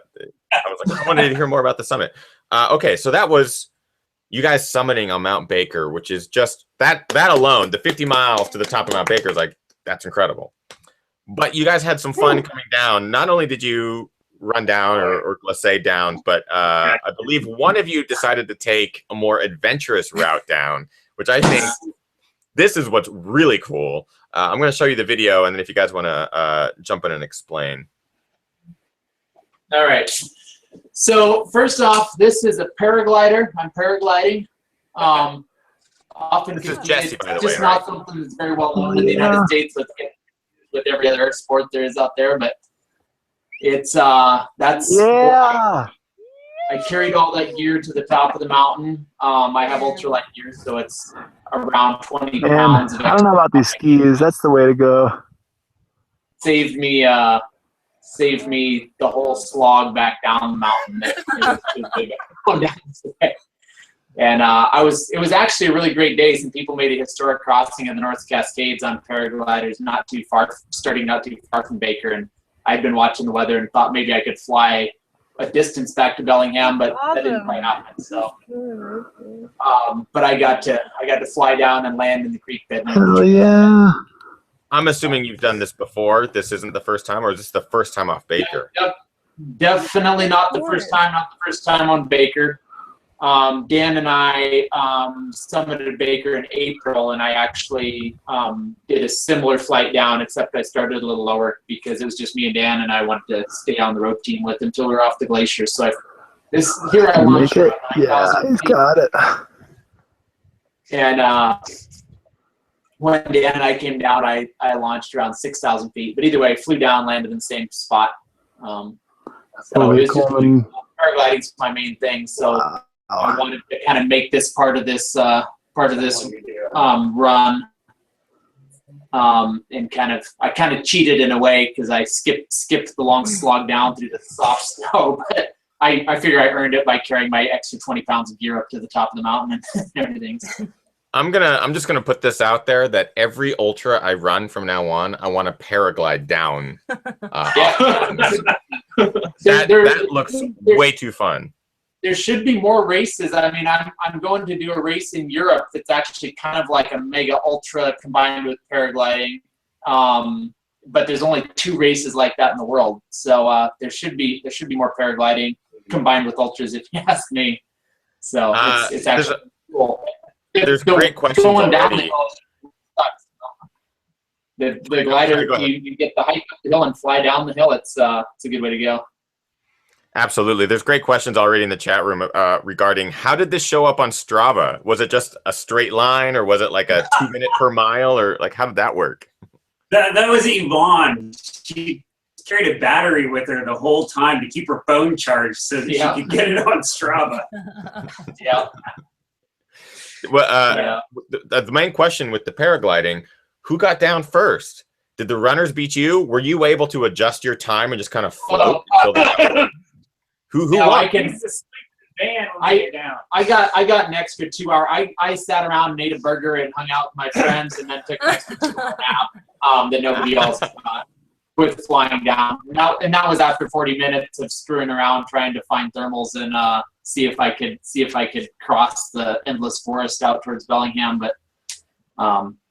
was like, I wanted to hear more about the summit. Okay, so that was you guys summiting on Mount Baker, which is just that alone, the 50 miles to the top of Mount Baker is like, that's incredible. But you guys had some fun coming down. Not only did you run down or let's say down, but I believe one of you decided to take a more adventurous route down, which I think this is what's really cool. I'm going to show you the video, and then if you guys want to jump in and explain. All right. So first off, this is a paraglider. I'm paragliding. Often this is Jesse, by the way. It's just not something that's very well known in the United States with every other sport there is out there, but it's that's I carried all that gear to the top of the mountain. I have ultralight gear, so it's around 20 pounds. I don't know about these skis. That's the way to go. Saved me the whole slog back down the mountain. And it was actually a really great day. Some people made a historic crossing in the North Cascades on paragliders, not too far from Baker. And I'd been watching the weather and thought maybe I could fly a distance back to Bellingham, but that didn't quite happen. So, but I got to fly down and land in the creek bed. Hell yeah! I'm assuming you've done this before. This isn't the first time, or is this the first time off Baker? Definitely not the first time. Not the first time on Baker. Dan and I summited Baker in April, and I actually did a similar flight down, except I started a little lower because it was just me and Dan, and I wanted to stay on the rope team with until we were off the glacier. So here I launched. Yeah, he's got it. And when Dan and I came down, I launched around 6,000 feet. But either way, flew down, landed in the same spot. So paragliding's my main thing. So. I wanted to kind of make this part of this run. and I kind of cheated in a way because I skipped the long slog down through the soft snow, but I figure I earned it by carrying my extra 20 pounds of gear up to the top of the mountain and everything. I'm just gonna put this out there that every ultra I run from now on, I want to paraglide down. That looks way too fun. There should be more races. I mean, I'm going to do a race in Europe that's actually kind of like a mega ultra combined with paragliding. But there's only 2 races like that in the world. So there should be more paragliding combined with ultras, if you ask me. So it's actually cool. There's great questions already. The glider, you get the height of the hill and fly down the hill. It's a good way to go. Absolutely. There's great questions already in the chat room regarding how did this show up on Strava? Was it just a straight line, or was it like a 2 minute per mile, or like how did that work? That was Yvonne. She carried a battery with her the whole time to keep her phone charged so that she could get it on Strava. Yeah. Well, the main question with the paragliding, who got down first? Did the runners beat you? Were you able to adjust your time and just kind of float? Who won? I got an extra 2 hour. I sat around and ate a burger and hung out with my friends, and then took an extra 2 hour nap that nobody else got with flying down. And that was after 40 minutes of screwing around trying to find thermals and see if I could cross the endless forest out towards Bellingham. But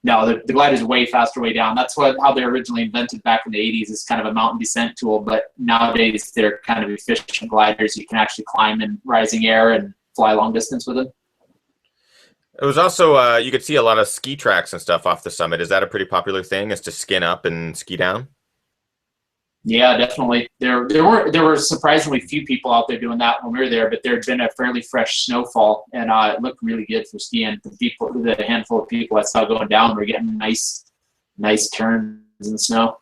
no, the glider is a way faster way down. That's how they originally invented back in the 80s, is kind of a mountain descent tool. But nowadays they're kind of efficient gliders. You can actually climb in rising air and fly long distance with them. It was also you could see a lot of ski tracks and stuff off the summit. Is that a pretty popular thing? Is to skin up and ski down? Yeah, definitely. There were surprisingly few people out there doing that when we were there, but there had been a fairly fresh snowfall, and it looked really good for skiing. The handful of people I saw going down were getting nice turns in the snow.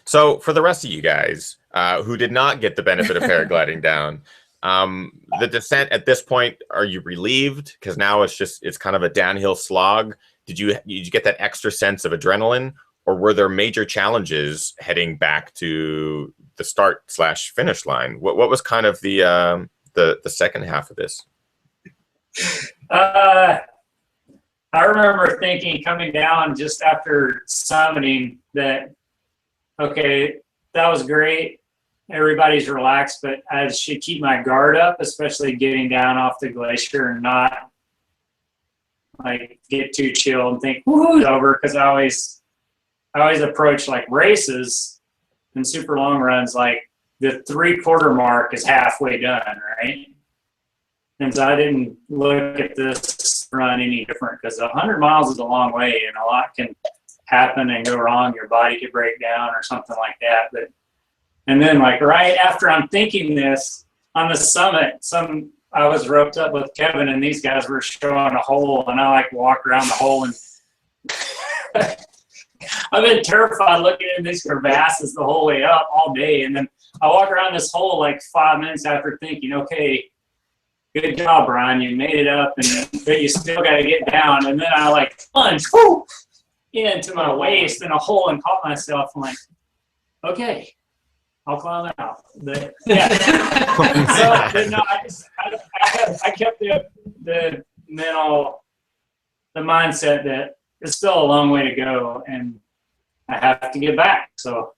So for the rest of you guys who did not get the benefit of paragliding down, the descent at this point, are you relieved? Because now it's kind of a downhill slog. Did you get that extra sense of adrenaline? Or were there major challenges heading back to the start/finish line? What was kind of the second half of this? I remember thinking coming down just after summiting that, okay, that was great. Everybody's relaxed, but I should keep my guard up, especially getting down off the glacier and not like get too chill and think, woo, it's over, because I always approach like races and super long runs, like the 3/4 mark is halfway done, right? And so I didn't look at this run any different, because 100 miles is a long way and a lot can happen and go wrong. Your body could break down or something like that. And then like right after I'm thinking this, on the summit, I was roped up with Kevin and these guys were showing a hole, and I like walk around the hole and I've been terrified looking at these crevasses the whole way up all day. And then I walk around this hole like 5 minutes after thinking, okay, good job, Brian. You made it up, but you still got to get down. And then I like plunge into my waist in a hole and caught myself. I'm like, okay, I'll climb out. But, yeah. So, no, I kept the mindset that it's still a long way to go, and I have to get back. So,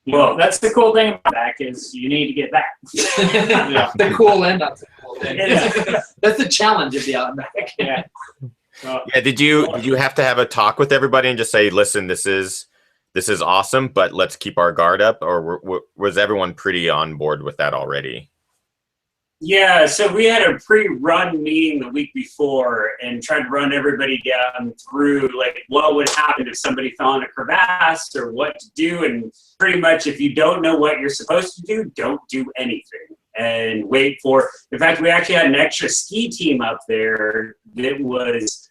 well, that's the cool thing about back is you need to get back. Yeah. The cool end, that's the cool thing. Yeah. That's the challenge of the out and back. Yeah. So, yeah. Did you have to have a talk with everybody and just say, listen, this is awesome, but let's keep our guard up, or was everyone pretty on board with that already? Yeah, so we had a pre-run meeting the week before and tried to run everybody down through like what would happen if somebody fell in a crevasse or what to do. And pretty much if you don't know what you're supposed to do, don't do anything and wait for. In fact, we actually had an extra ski team up there that was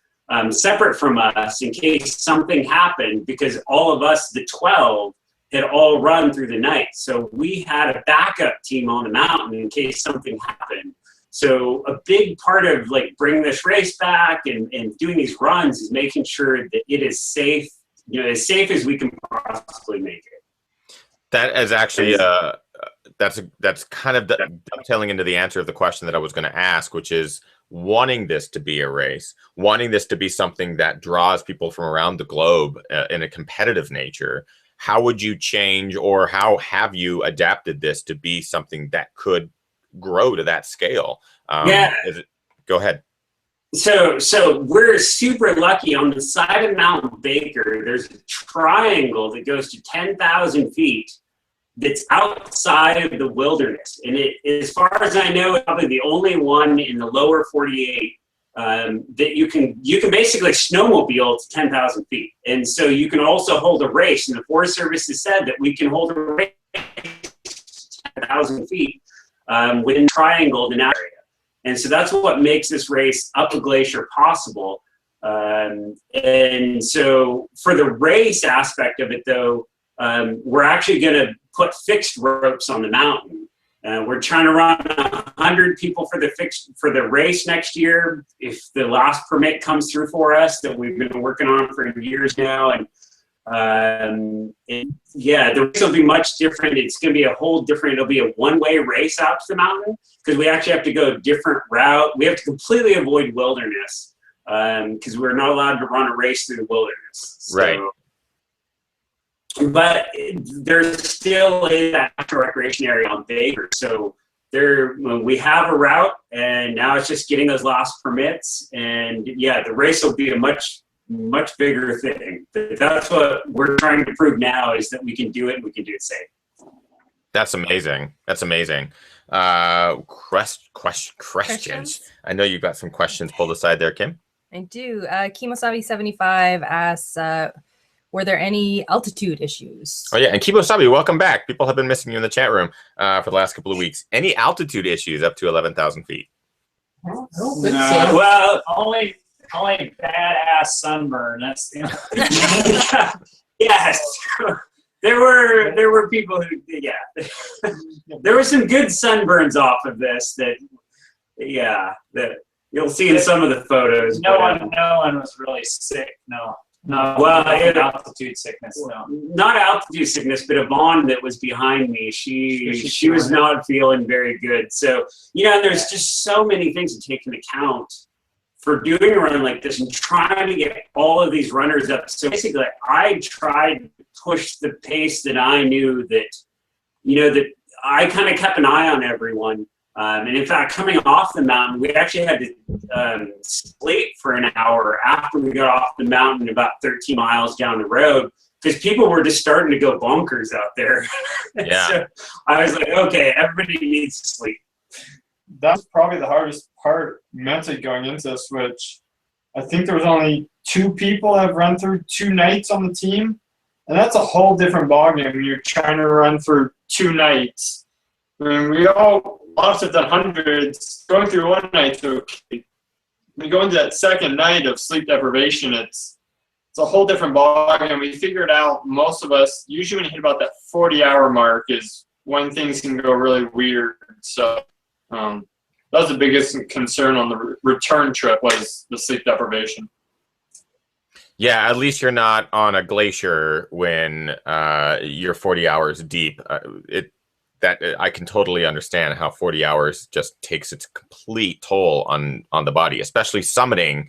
separate from us in case something happened, because all of us, the 12, had all run through the night. So we had a backup team on the mountain in case something happened. So a big part of like bringing this race back and doing these runs is making sure that it is safe, as safe as we can possibly make it. That is actually that's kind of dovetailing into the answer of the question that I was going to ask, which is wanting this to be a race, wanting this to be something that draws people from around the globe in a competitive nature. How would you change, or how have you adapted this to be something that could grow to that scale? Go ahead. So we're super lucky. On the side of Mount Baker, there's a triangle that goes to 10,000 feet that's outside of the wilderness. And it, as far as I know, it's probably the only one in the lower 48 that you can basically snowmobile to 10,000 feet. And so you can also hold a race. And the Forest Service has said that we can hold a race to 10,000 feet within the triangle in that area. And so that's what makes this race up a glacier possible. And so for the race aspect of it, though, we're actually going to put fixed ropes on the mountain. We're trying to run 100 people for the race next year, if the last permit comes through for us, that we've been working on for years now. And yeah, the race will be much different. It's going to be a whole different. It'll be a one-way race out to the mountain, because we actually have to go a different route. We have to completely avoid wilderness because we're not allowed to run a race through the wilderness. Right. But there's still a natural recreation area on Baker. So we have a route, and now it's just getting those last permits. And yeah, the race will be a much bigger thing. But that's what we're trying to prove now, is that we can do it, and we can do it safe. That's amazing. That's amazing. Questions. I know you've got some questions pulled aside there, Kim. I do. Kimosabi75 asks, were there any altitude issues? Oh yeah, and Kibosabi, welcome back. People have been missing you in the chat room for the last couple of weeks. Any altitude issues up to 11,000 feet? I don't think No. so. Well, only badass sunburn. That's Yes. There were people who, there were some good sunburns off of this that you'll see in some of the photos. no one was really sick. No. Well, altitude sickness. No. Not altitude sickness, but Yvonne that was behind me, she was not feeling very good. So, and there's just so many things to take into account for doing a run like this and trying to get all of these runners up. So basically, I tried to push the pace that I knew that, that I kind of kept an eye on everyone. And in fact, coming off the mountain, we actually had to sleep for an hour after we got off the mountain, about 13 miles down the road, because people were just starting to go bonkers out there. Yeah. So I was like, okay, everybody needs to sleep. That's probably the hardest part mentally going into this, which I think there was only 2 people that have run through 2 nights on the team. And that's a whole different ballgame when you're trying to run through 2 nights. I mean, a lot of us have done hundreds. Going through one night's okay. When you go into that second night of sleep deprivation, it's a whole different ballgame. We figured out, most of us, usually when you hit about that 40-hour mark is when things can go really weird. So that was the biggest concern on the return trip, was the sleep deprivation. Yeah, at least you're not on a glacier when you're 40 hours deep. I can totally understand how 40 hours just takes its complete toll on the body, especially summiting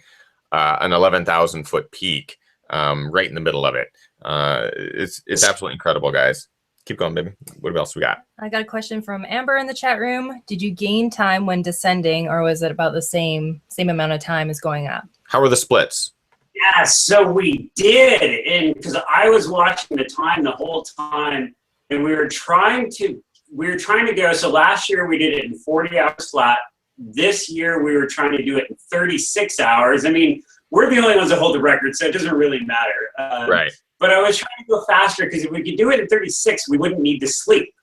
an 11,000 foot peak right in the middle of it. It's absolutely incredible, guys. Keep going, baby. What else we got? I got a question from Amber in the chat room. Did you gain time when descending, or was it about the same amount of time as going up? How were the splits? Yeah, so we did, and because I was watching the time the whole time, and we were trying to go. So last year we did it in 40 hours flat. This year we were trying to do it in 36 hours. I mean, we're the only ones that hold the record, so it doesn't really matter. Right. But I was trying to go faster, because if we could do it in 36, we wouldn't need to sleep.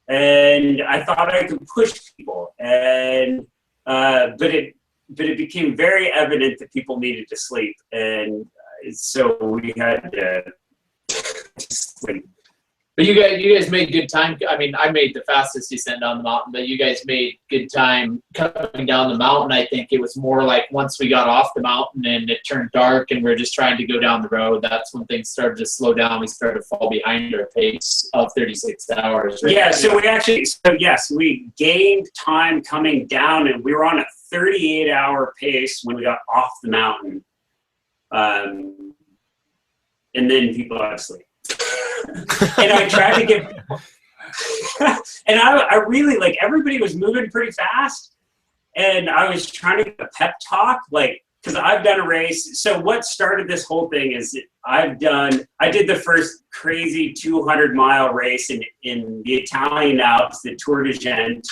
And I thought I could push people, and but it became very evident that people needed to sleep, and so we had to sleep. But you guys made good time. I mean, I made the fastest descent down the mountain, but you guys made good time coming down the mountain. I think it was more like once we got off the mountain and it turned dark and we are just trying to go down the road, that's when things started to slow down. We started to fall behind our pace of 36 hours. Right? Yeah, so we gained time coming down, and we were on a 38-hour pace when we got off the mountain. And then people got asleep. And I tried to get people, and I really, like, everybody was moving pretty fast, and I was trying to get a pep talk, like, because I've done a race. So what started this whole thing is I did the first crazy 200-mile race in the Italian Alps, the Tour de Gent.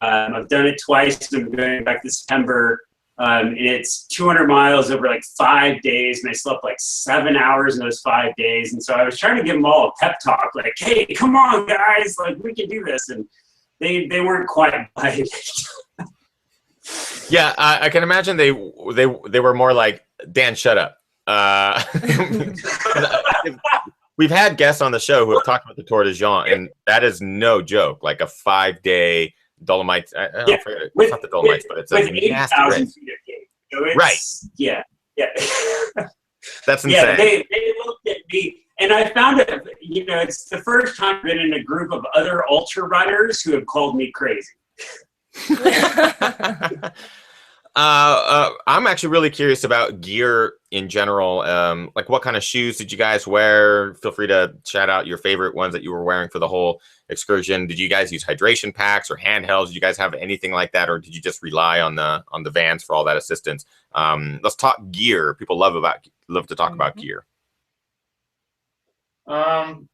I've done it twice. I'm going back this September. And it's 200 miles over like 5 days, and I slept like 7 hours in those 5 days. And so I was trying to give them all a pep talk, like, "Hey, come on, guys, like, we can do this." And they weren't quite buying it. Yeah, I can imagine they were more like, "Dan, shut up." We've had guests on the show who have talked about the Tour de Gent, and that is no joke. Like a 5-day Dolomites. I forget it. It's not the Dolomites, but it's a nasty race. Feet of gate. So it's, right. Yeah. That's insane. Yeah, they looked at me, and I found it. It's the first time I've been in a group of other ultra runners who have called me crazy. I'm actually really curious about gear in general. Like, what kind of shoes did you guys wear? Feel free to shout out your favorite ones that you were wearing for the whole excursion. Did you guys use hydration packs or handhelds? Did you guys have anything like that, or did you just rely on the vans for all that assistance? Let's talk gear. People love to talk about gear. So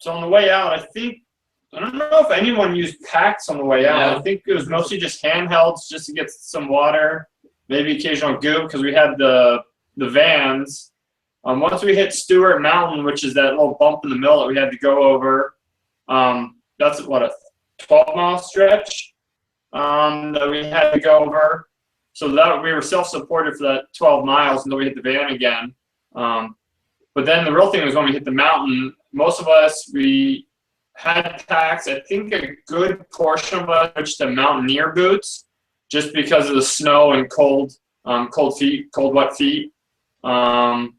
on the way out, I don't know if anyone used packs on the way out. I think it was mostly just handhelds, just to get some water, maybe occasional goop, because we had the vans. Once we hit Stewart Mountain, which is that little bump in the middle that we had to go over, that's what, a 12-mile stretch that we had to go over. So that we were self-supported for that 12 miles until we hit the van again. But then the real thing was when we hit the mountain, most of us, we had packs. I think a good portion of us switched to mountaineer boots just because of the snow and cold wet feet. And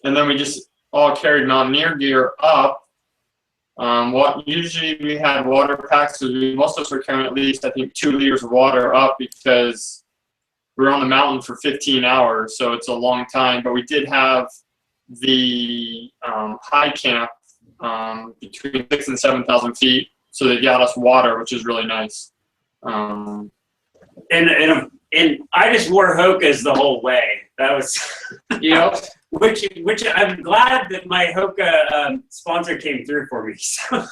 then we just all carried mountaineer gear up. Usually we had water packs, so most of us were carrying at least, I think, 2 liters of water up because we were on the mountain for 15 hours, so it's a long time. But we did have the high camp between 6,000 and 7,000 feet, so they got us water, which is really nice. And I just wore Hoka's the whole way. That was, which I'm glad that my Hoka sponsor came through for me. So.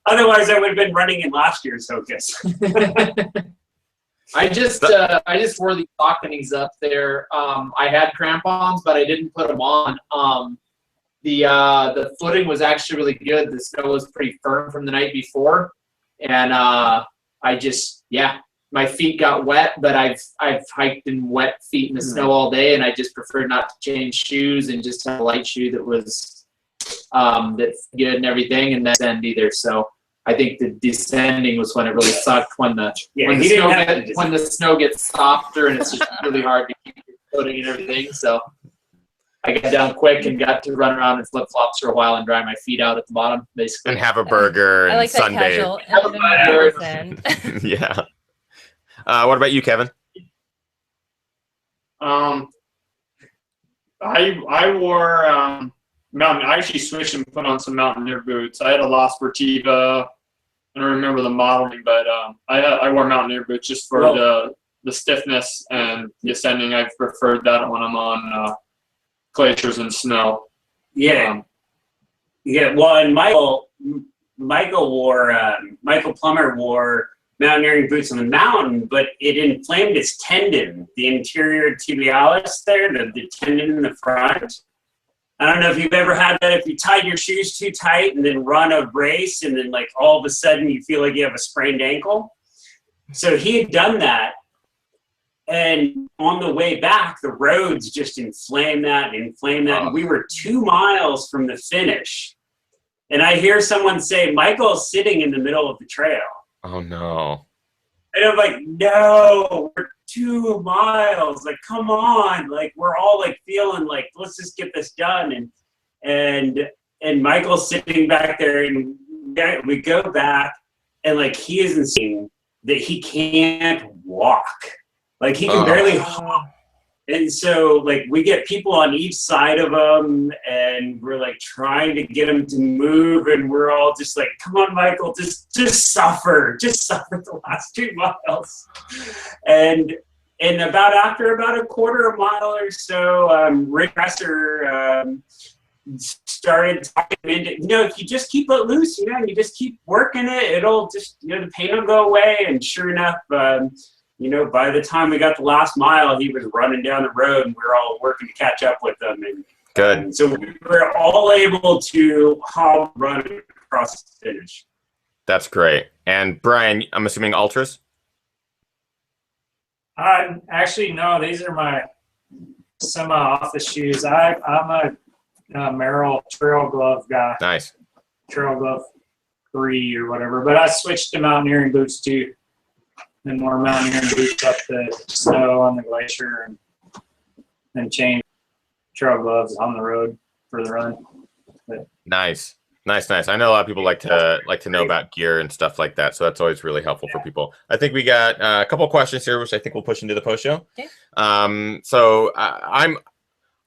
Otherwise, I would have been running in last year's Hoka's. I just wore the Sauconys up there. I had crampons, but I didn't put them on. The footing was actually really good. The snow was pretty firm from the night before, and my feet got wet. But I've hiked in wet feet in the snow all day, and I just preferred not to change shoes and just have a light shoe that was that's good and everything, and that's end either. So I think the descending was when it really sucked, when the snow gets softer and it's just really hard to keep your footing and everything. So I got down quick and got to run around in flip-flops for a while and dry my feet out at the bottom, basically. And have a burger and I like that sunbathe. casual. Yeah. What about you, Kevin? I wore mountain. I actually switched and put on some mountaineer boots. I had a La Sportiva. I don't remember the modeling, but I wore mountaineer boots just for the stiffness and the ascending. I've preferred that when I'm on glaciers and snow. Yeah. Well, and Michael Plummer wore mountaineering boots on the mountain, but it inflamed his tendon, the anterior tibialis there, the tendon in the front. I don't know if you've ever had that, if you tied your shoes too tight and then run a race and then like all of a sudden you feel like you have a sprained ankle. So he had done that. And on the way back, the roads just inflame that and inflame that. And we were 2 miles from the finish. And I hear someone say, Michael's sitting in the middle of the trail. Oh, no. And I'm like, no, we're 2 miles. Like, come on. Like, we're all like feeling like, let's just get this done. And Michael's sitting back there, and we go back, and like he isn't seeing that he can't walk. Like he can barely walk. And so like we get people on each side of him, and we're like trying to get him to move, and we're all just like, come on, Michael, just suffer the last 2 miles. And after about a quarter of a mile or so, Rick Presser started talking into, if you just keep it loose, and you just keep working it, it'll just, the pain will go away. And sure enough, by the time we got the last mile, he was running down the road, and we were all working to catch up with him. And good. So we were all able to run across the finish. That's great. And Brian, I'm assuming ultras? Actually, no, these are my semi-office shoes. I'm a Merrill Trail Glove guy. Nice. Trail Glove 3 or whatever. But I switched to mountaineering boots too. And more mountaineering boots up the snow on the glacier, and change trail gloves on the road for the run. But Nice. I know a lot of people like to know about gear and stuff like that, so that's always really helpful for people. I think we got a couple of questions here, which I think we'll push into the post show. Okay. So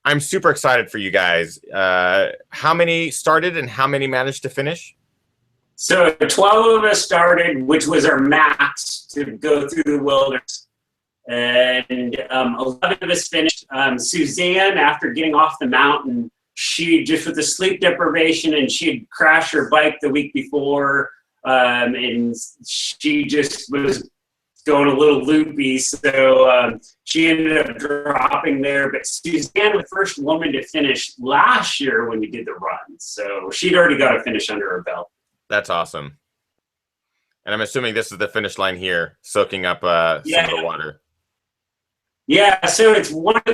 I'm super excited for you guys. How many started and how many managed to finish? So 12 of us started, which was our max to go through the wilderness. And 11 of us finished. Suzanne, after getting off the mountain, she just with the sleep deprivation, and she had crashed her bike the week before, and she just was going a little loopy, so she ended up dropping there. But Suzanne was the first woman to finish last year when we did the run, so she'd already got a finish under her belt. That's awesome. And I'm assuming this is the finish line here, soaking up some of the water. Yeah, so it's one of,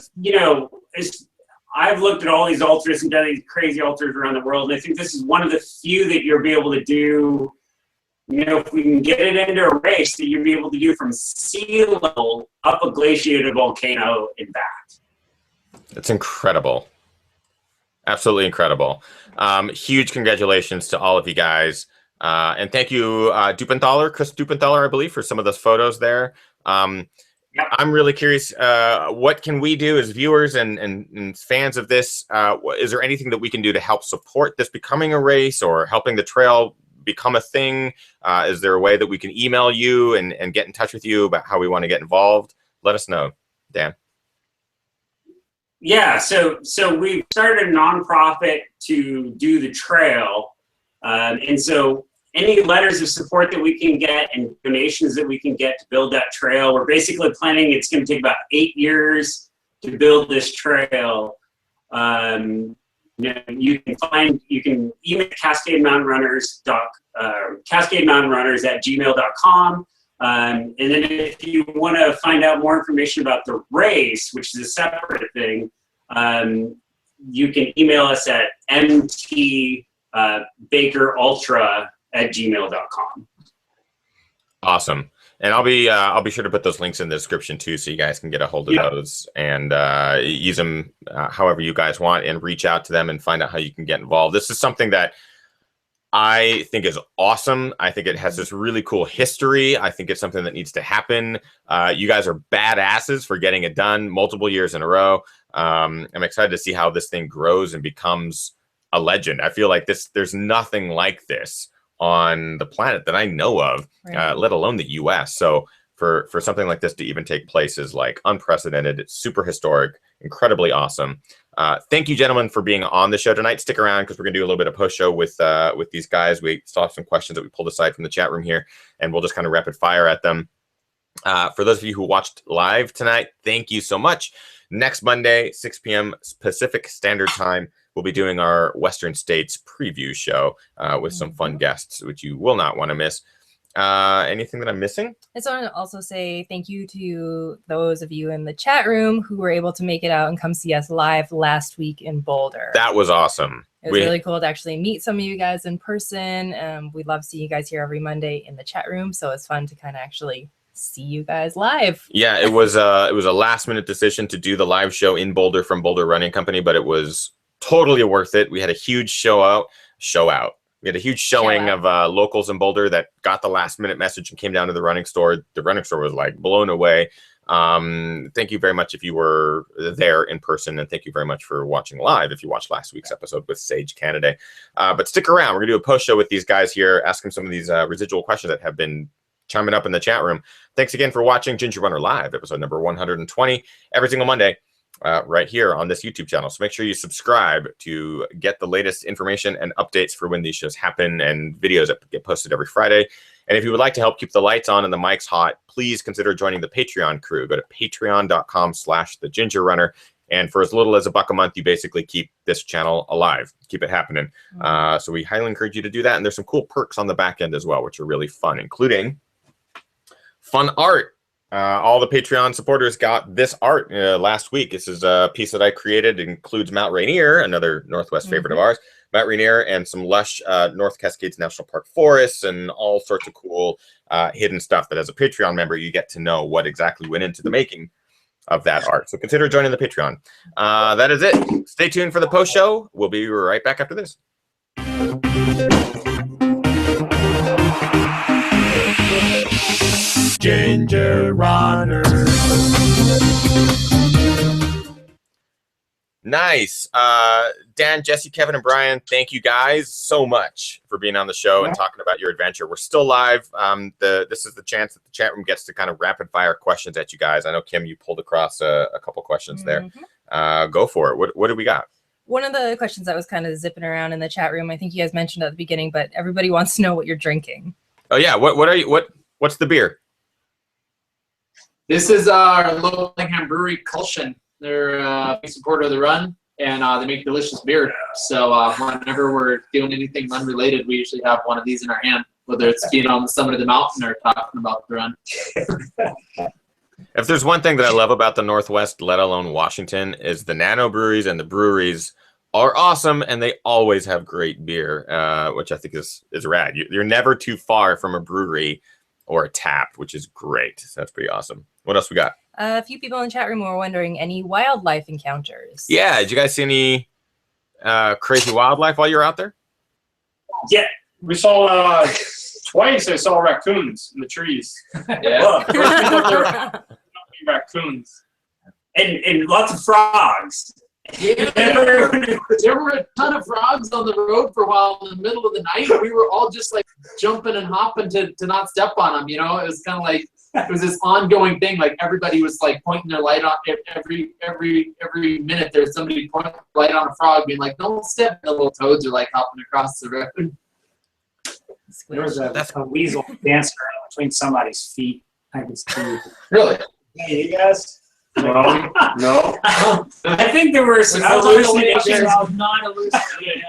I've looked at all these ultras and done these crazy ultras around the world, and I think this is one of the few that you'll be able to do, if we can get it into a race, that you'll be able to do from sea level up a glaciated volcano and back. It's incredible. Absolutely incredible. Huge congratulations to all of you guys. And thank you, Chris Dupenthaler, I believe, for some of those photos there. I'm really curious, what can we do as viewers and fans of this? Is there anything that we can do to help support this becoming a race or helping the trail become a thing? Is there a way that we can email you and get in touch with you about how we want to get involved? Let us know, Dan. Yeah, so we started a nonprofit to do the trail. And so any letters of support that we can get and donations that we can get to build that trail, we're basically planning, it's going to take about 8 years to build this trail. You can email cascademountainrunners @gmail.com. And then if you want to find out more information about the race, which is a separate thing, you can email us at mtbakerultra @gmail.com. Awesome. And I'll be sure to put those links in the description too, so you guys can get a hold of those and use them however you guys want, and reach out to them and find out how you can get involved. This is something that I think is awesome. I think it has this really cool history. I think it's something that needs to happen. You guys are badasses for getting it done multiple years in a row. I'm excited to see how this thing grows and becomes a legend. I feel like there's nothing like this on the planet that I know of, let alone the US. So for something like this to even take place is like unprecedented. It's super historic, incredibly awesome. Thank you, gentlemen, for being on the show tonight. Stick around because we're gonna do a little bit of post show with these guys. We still have some questions that we pulled aside from the chat room here, and we'll just kind of rapid fire at them. For those of you who watched live tonight, thank you so much. Next Monday, 6 p.m. Pacific Standard Time, we'll be doing our Western States preview show with some fun guests, which you will not want to miss. Anything that I'm missing? I just want to also say thank you to those of you in the chat room who were able to make it out and come see us live last week in Boulder. That was awesome. It was really cool to actually meet some of you guys in person. We love seeing you guys here every Monday in the chat room, so it's fun to kind of actually see you guys live. Yeah, it was a last minute decision to do the live show in Boulder from Boulder Running Company, but it was totally worth it. We had a huge show out. We had a huge showing of locals in Boulder that got the last minute message and came down to the running store. The running store was like blown away. Thank you very much if you were there in person, and thank you very much for watching live if you watched last week's episode with Sage Canada. But stick around. We're going to do a post show with these guys here, ask them some of these residual questions that have been chiming up in the chat room. Thanks again for watching Ginger Runner Live, episode number 120, every single Monday. Right here on this YouTube channel. So make sure you subscribe to get the latest information and updates for when these shows happen and videos that get posted every Friday. And if you would like to help keep the lights on and the mics hot, please consider joining the Patreon crew. Go to patreon.com/thegingerrunner. And for as little as $1 a month, you basically keep this channel alive, keep it happening. So we highly encourage you to do that. And there's some cool perks on the back end as well, which are really fun, including fun art. All the Patreon supporters got this art last week. This is a piece that I created. It includes Mount Rainier, another Northwest favorite of ours. Mount Rainier and some lush North Cascades National Park forests and all sorts of cool hidden stuff that as a Patreon member, you get to know what exactly went into the making of that art. So consider joining the Patreon. That is it. Stay tuned for the post show. We'll be right back after this. Ginger Runners. Nice. Dan, Jesse, Kevin, and Brian, thank you guys so much for being on the show and talking about your adventure. We're still live. This is the chance that the chat room gets to kind of rapid fire questions at you guys. I know, Kim, you pulled across a couple questions there. Go for it. What do we got? One of the questions that was kind of zipping around in the chat room, I think you guys mentioned at the beginning, but everybody wants to know what you're drinking. Oh yeah. What's the beer? This is our local Bellingham brewery, Culshan. They're a big supporter of the run, and they make delicious beer. So whenever we're doing anything run-related, we usually have one of these in our hand, whether it's being on the summit of the mountain or talking about the run. If there's one thing that I love about the Northwest, let alone Washington, is the nano breweries and the breweries are awesome, and they always have great beer, which I think is rad. You're never too far from a brewery or a tap, which is great. So that's pretty awesome. What else we got? A few people in the chat room were wondering, any wildlife encounters? Yeah, did you guys see any crazy wildlife while you were out there? Yeah, we saw twice. I saw raccoons in the trees. Yeah. Raccoons and lots of frogs. Yeah, there were a ton of frogs on the road for a while in the middle of the night. We were all just like jumping and hopping to not step on them. You know, it was kind of like it was this ongoing thing. Like everybody was like pointing their light on every minute. There's somebody pointing their light on a frog, being like, "Don't step." The little toads are like hopping across the road. There was a weasel dancing around between somebody's feet. I could see. Really? Hey, you guys? No, no. I think there were some I was hallucinations. I was not hallucinating.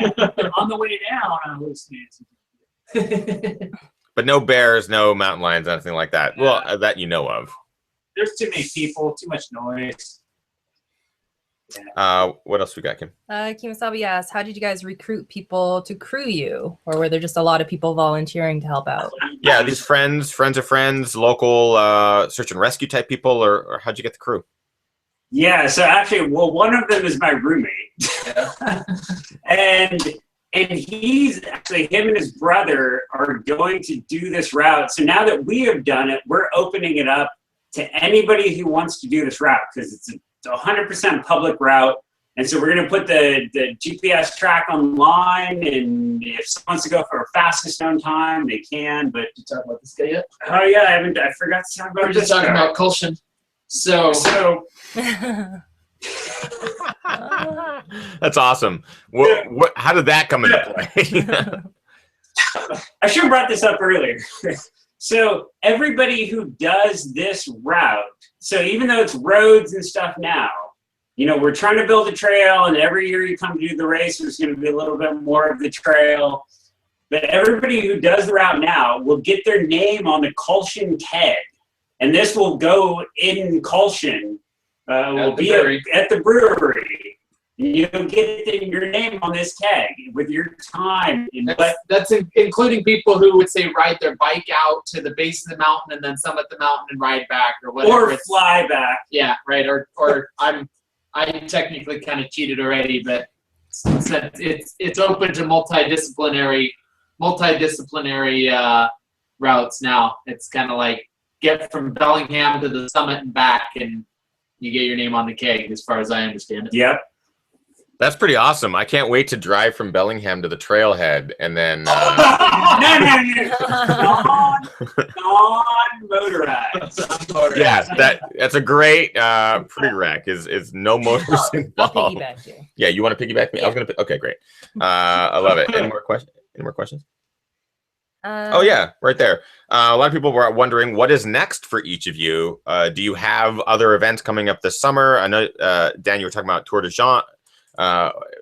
On the way down, I hallucinated. But no bears, no mountain lions, anything like that. Well, that you know of. There's too many people, too much noise. Yeah. What else we got, Kim? Kimasabi asked, how did you guys recruit people to crew you? Or were there just a lot of people volunteering to help out? Yeah, these friends of friends, local search and rescue type people, or how'd you get the crew? Yeah, so actually, well, one of them is my roommate. and he's actually, him and his brother are going to do this route. So now that we have done it, we're opening it up to anybody who wants to do this route, because it's a 100% public route. And so we're going to put the GPS track online, and if someone wants to go for a fastest known time, they can. But Did you talk about this guy yet? oh yeah, I forgot to talk about We're just this talking guy. about Culshan. So That's awesome. How did that come into play? I should have brought this up earlier. So everybody who does this route, so even though it's roads and stuff now, you know, we're trying to build a trail, and every year you come to do the race, there's going to be a little bit more of the trail. But everybody who does the route now will get their name on the Colshan keg. And this will go in Colshan. Will be at the brewery. You'll get your name on this keg with your time. That's including people who would say ride their bike out to the base of the mountain and then summit the mountain and ride back or whatever. Or fly back. Yeah, right. Or I technically kind of cheated already, but it's open to multidisciplinary routes now. It's kind of like get from Bellingham to the summit and back, and you get your name on the keg, as far as I understand it. Yep. That's pretty awesome. I can't wait to drive from Bellingham to the trailhead and then. No. Non-motorized. Yeah, that's a great prereq. Is no motors involved. I'll piggyback you. Yeah, you want to piggyback me? Yeah. I was gonna. Okay, great. I love it. Any more questions? Oh yeah, right there. A lot of people were wondering what is next for each of you. Do you have other events coming up this summer? I know, Dan, you were talking about Tour de Jean.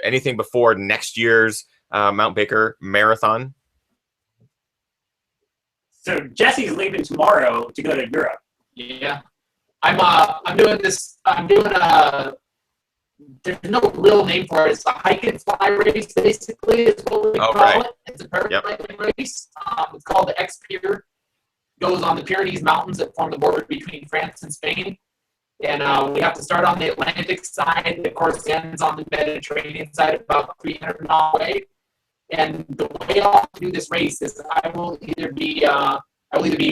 Anything before next year's Mount Baker Marathon? So Jesse's leaving tomorrow to go to Europe. Yeah, I'm doing this. There's no real name for it. It's a hike and fly race, basically, is what we call it. It's a paragliding race. It's called the X-Pier. Goes on the Pyrenees Mountains that form the border between France and Spain. And we have to start on the Atlantic side. The course ends on the Mediterranean side, about 300 miles away. And the way I'll do this race is I will either be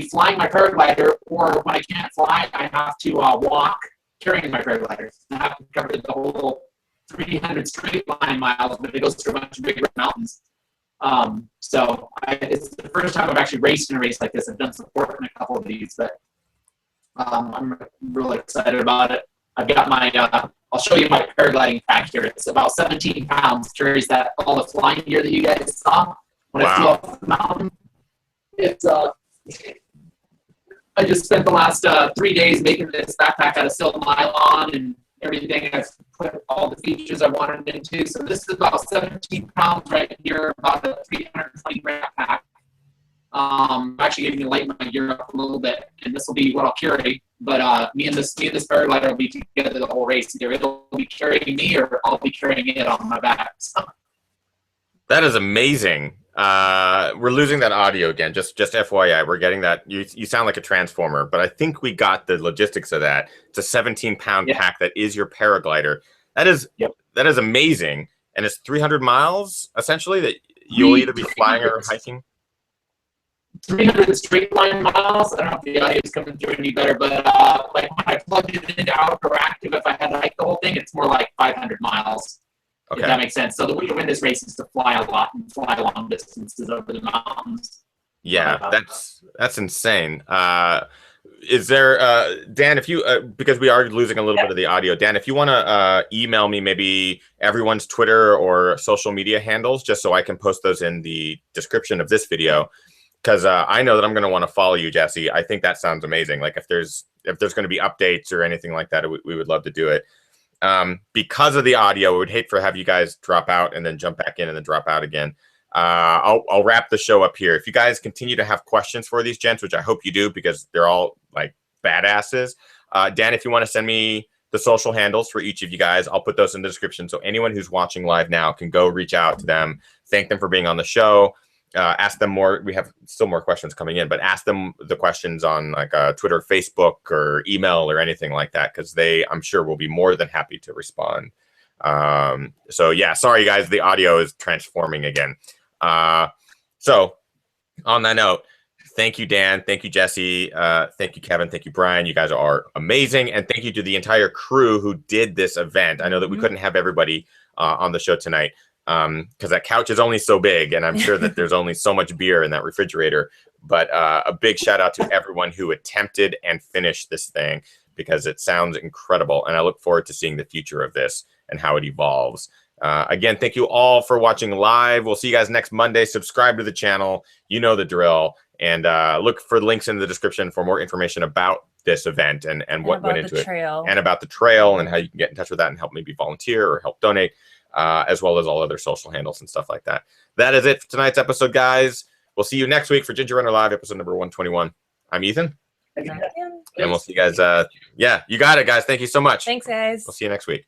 flying my paraglider, or when I can't fly, I have to walk carrying my paraglider. I have to cover the whole 300 straight line miles, but it goes through a bunch of big mountains. So it's the first time I've actually raced in a race like this. I've done support in a couple of these, but I'm really excited about it. I've got my, I'll show you my paragliding pack here. It's about 17 pounds. Carries all the flying gear that you guys saw when I flew off the mountain. It's, I just spent the last 3 days making this backpack out of silk nylon and everything. I've put all the features I wanted into. So this is about 17 pounds right here, about a 320 gram pack. I'm actually going to lighten my gear up a little bit, and this will be what I'll carry. But me and this paraglider will be together the whole race. Either it'll be carrying me or I'll be carrying it on my back. So. That is amazing. We're losing that audio again. Just FYI, we're getting that. You sound like a transformer, but I think we got the logistics of that. It's a 17-pound pack that is your paraglider. That is amazing, and it's 300 miles essentially that you'll either be flying or hiking. 300 straight line miles. I don't know if the audio is coming through any better, but like when I plugged it into outdoor active, if I had to hike the whole thing, it's more like 500 miles. Okay. If that makes sense. So the way to win this race is to fly a lot and fly long distances over the mountains. Yeah, that's insane. Is there, Dan, if you, because we are losing a little bit of the audio, Dan, if you want to email me maybe everyone's Twitter or social media handles, just so I can post those in the description of this video, because I know that I'm going to want to follow you, Jesse. I think that sounds amazing. Like if there's going to be updates or anything like that, we would love to do it. Because of the audio, we would hate for have you guys drop out and then jump back in and then drop out again. I'll wrap the show up here. If you guys continue to have questions for these gents, which I hope you do because they're all like badasses. Dan, if you want to send me the social handles for each of you guys, I'll put those in the description. So anyone who's watching live now can go reach out to them, thank them for being on the show. Ask them more. We have still more questions coming in, but ask them the questions on like Twitter, Facebook, or email or anything like that, because I'm sure, will be more than happy to respond. So yeah, sorry guys, the audio is transforming again. So on that note, thank you, Dan. Thank you, Jesse. Thank you, Kevin. Thank you, Brian. You guys are amazing. And thank you to the entire crew who did this event. I know that we couldn't have everybody on the show tonight, because that couch is only so big, and I'm sure that there's only so much beer in that refrigerator. But a big shout out to everyone who attempted and finished this thing, because it sounds incredible, and I look forward to seeing the future of this and how it evolves. Again, thank you all for watching live. We'll see you guys next Monday. Subscribe to the channel. You know the drill. And look for links in the description for more information about this event and what went into it. And about the trail and how you can get in touch with that and help maybe volunteer or help donate. as well as all other social handles and stuff like that. That is it for tonight's episode, guys. We'll see you next week for Ginger Runner Live, episode number 121. I'm Ethan. And we'll see you guys. Yeah, you got it, guys. Thank you so much. Thanks, guys. We'll see you next week.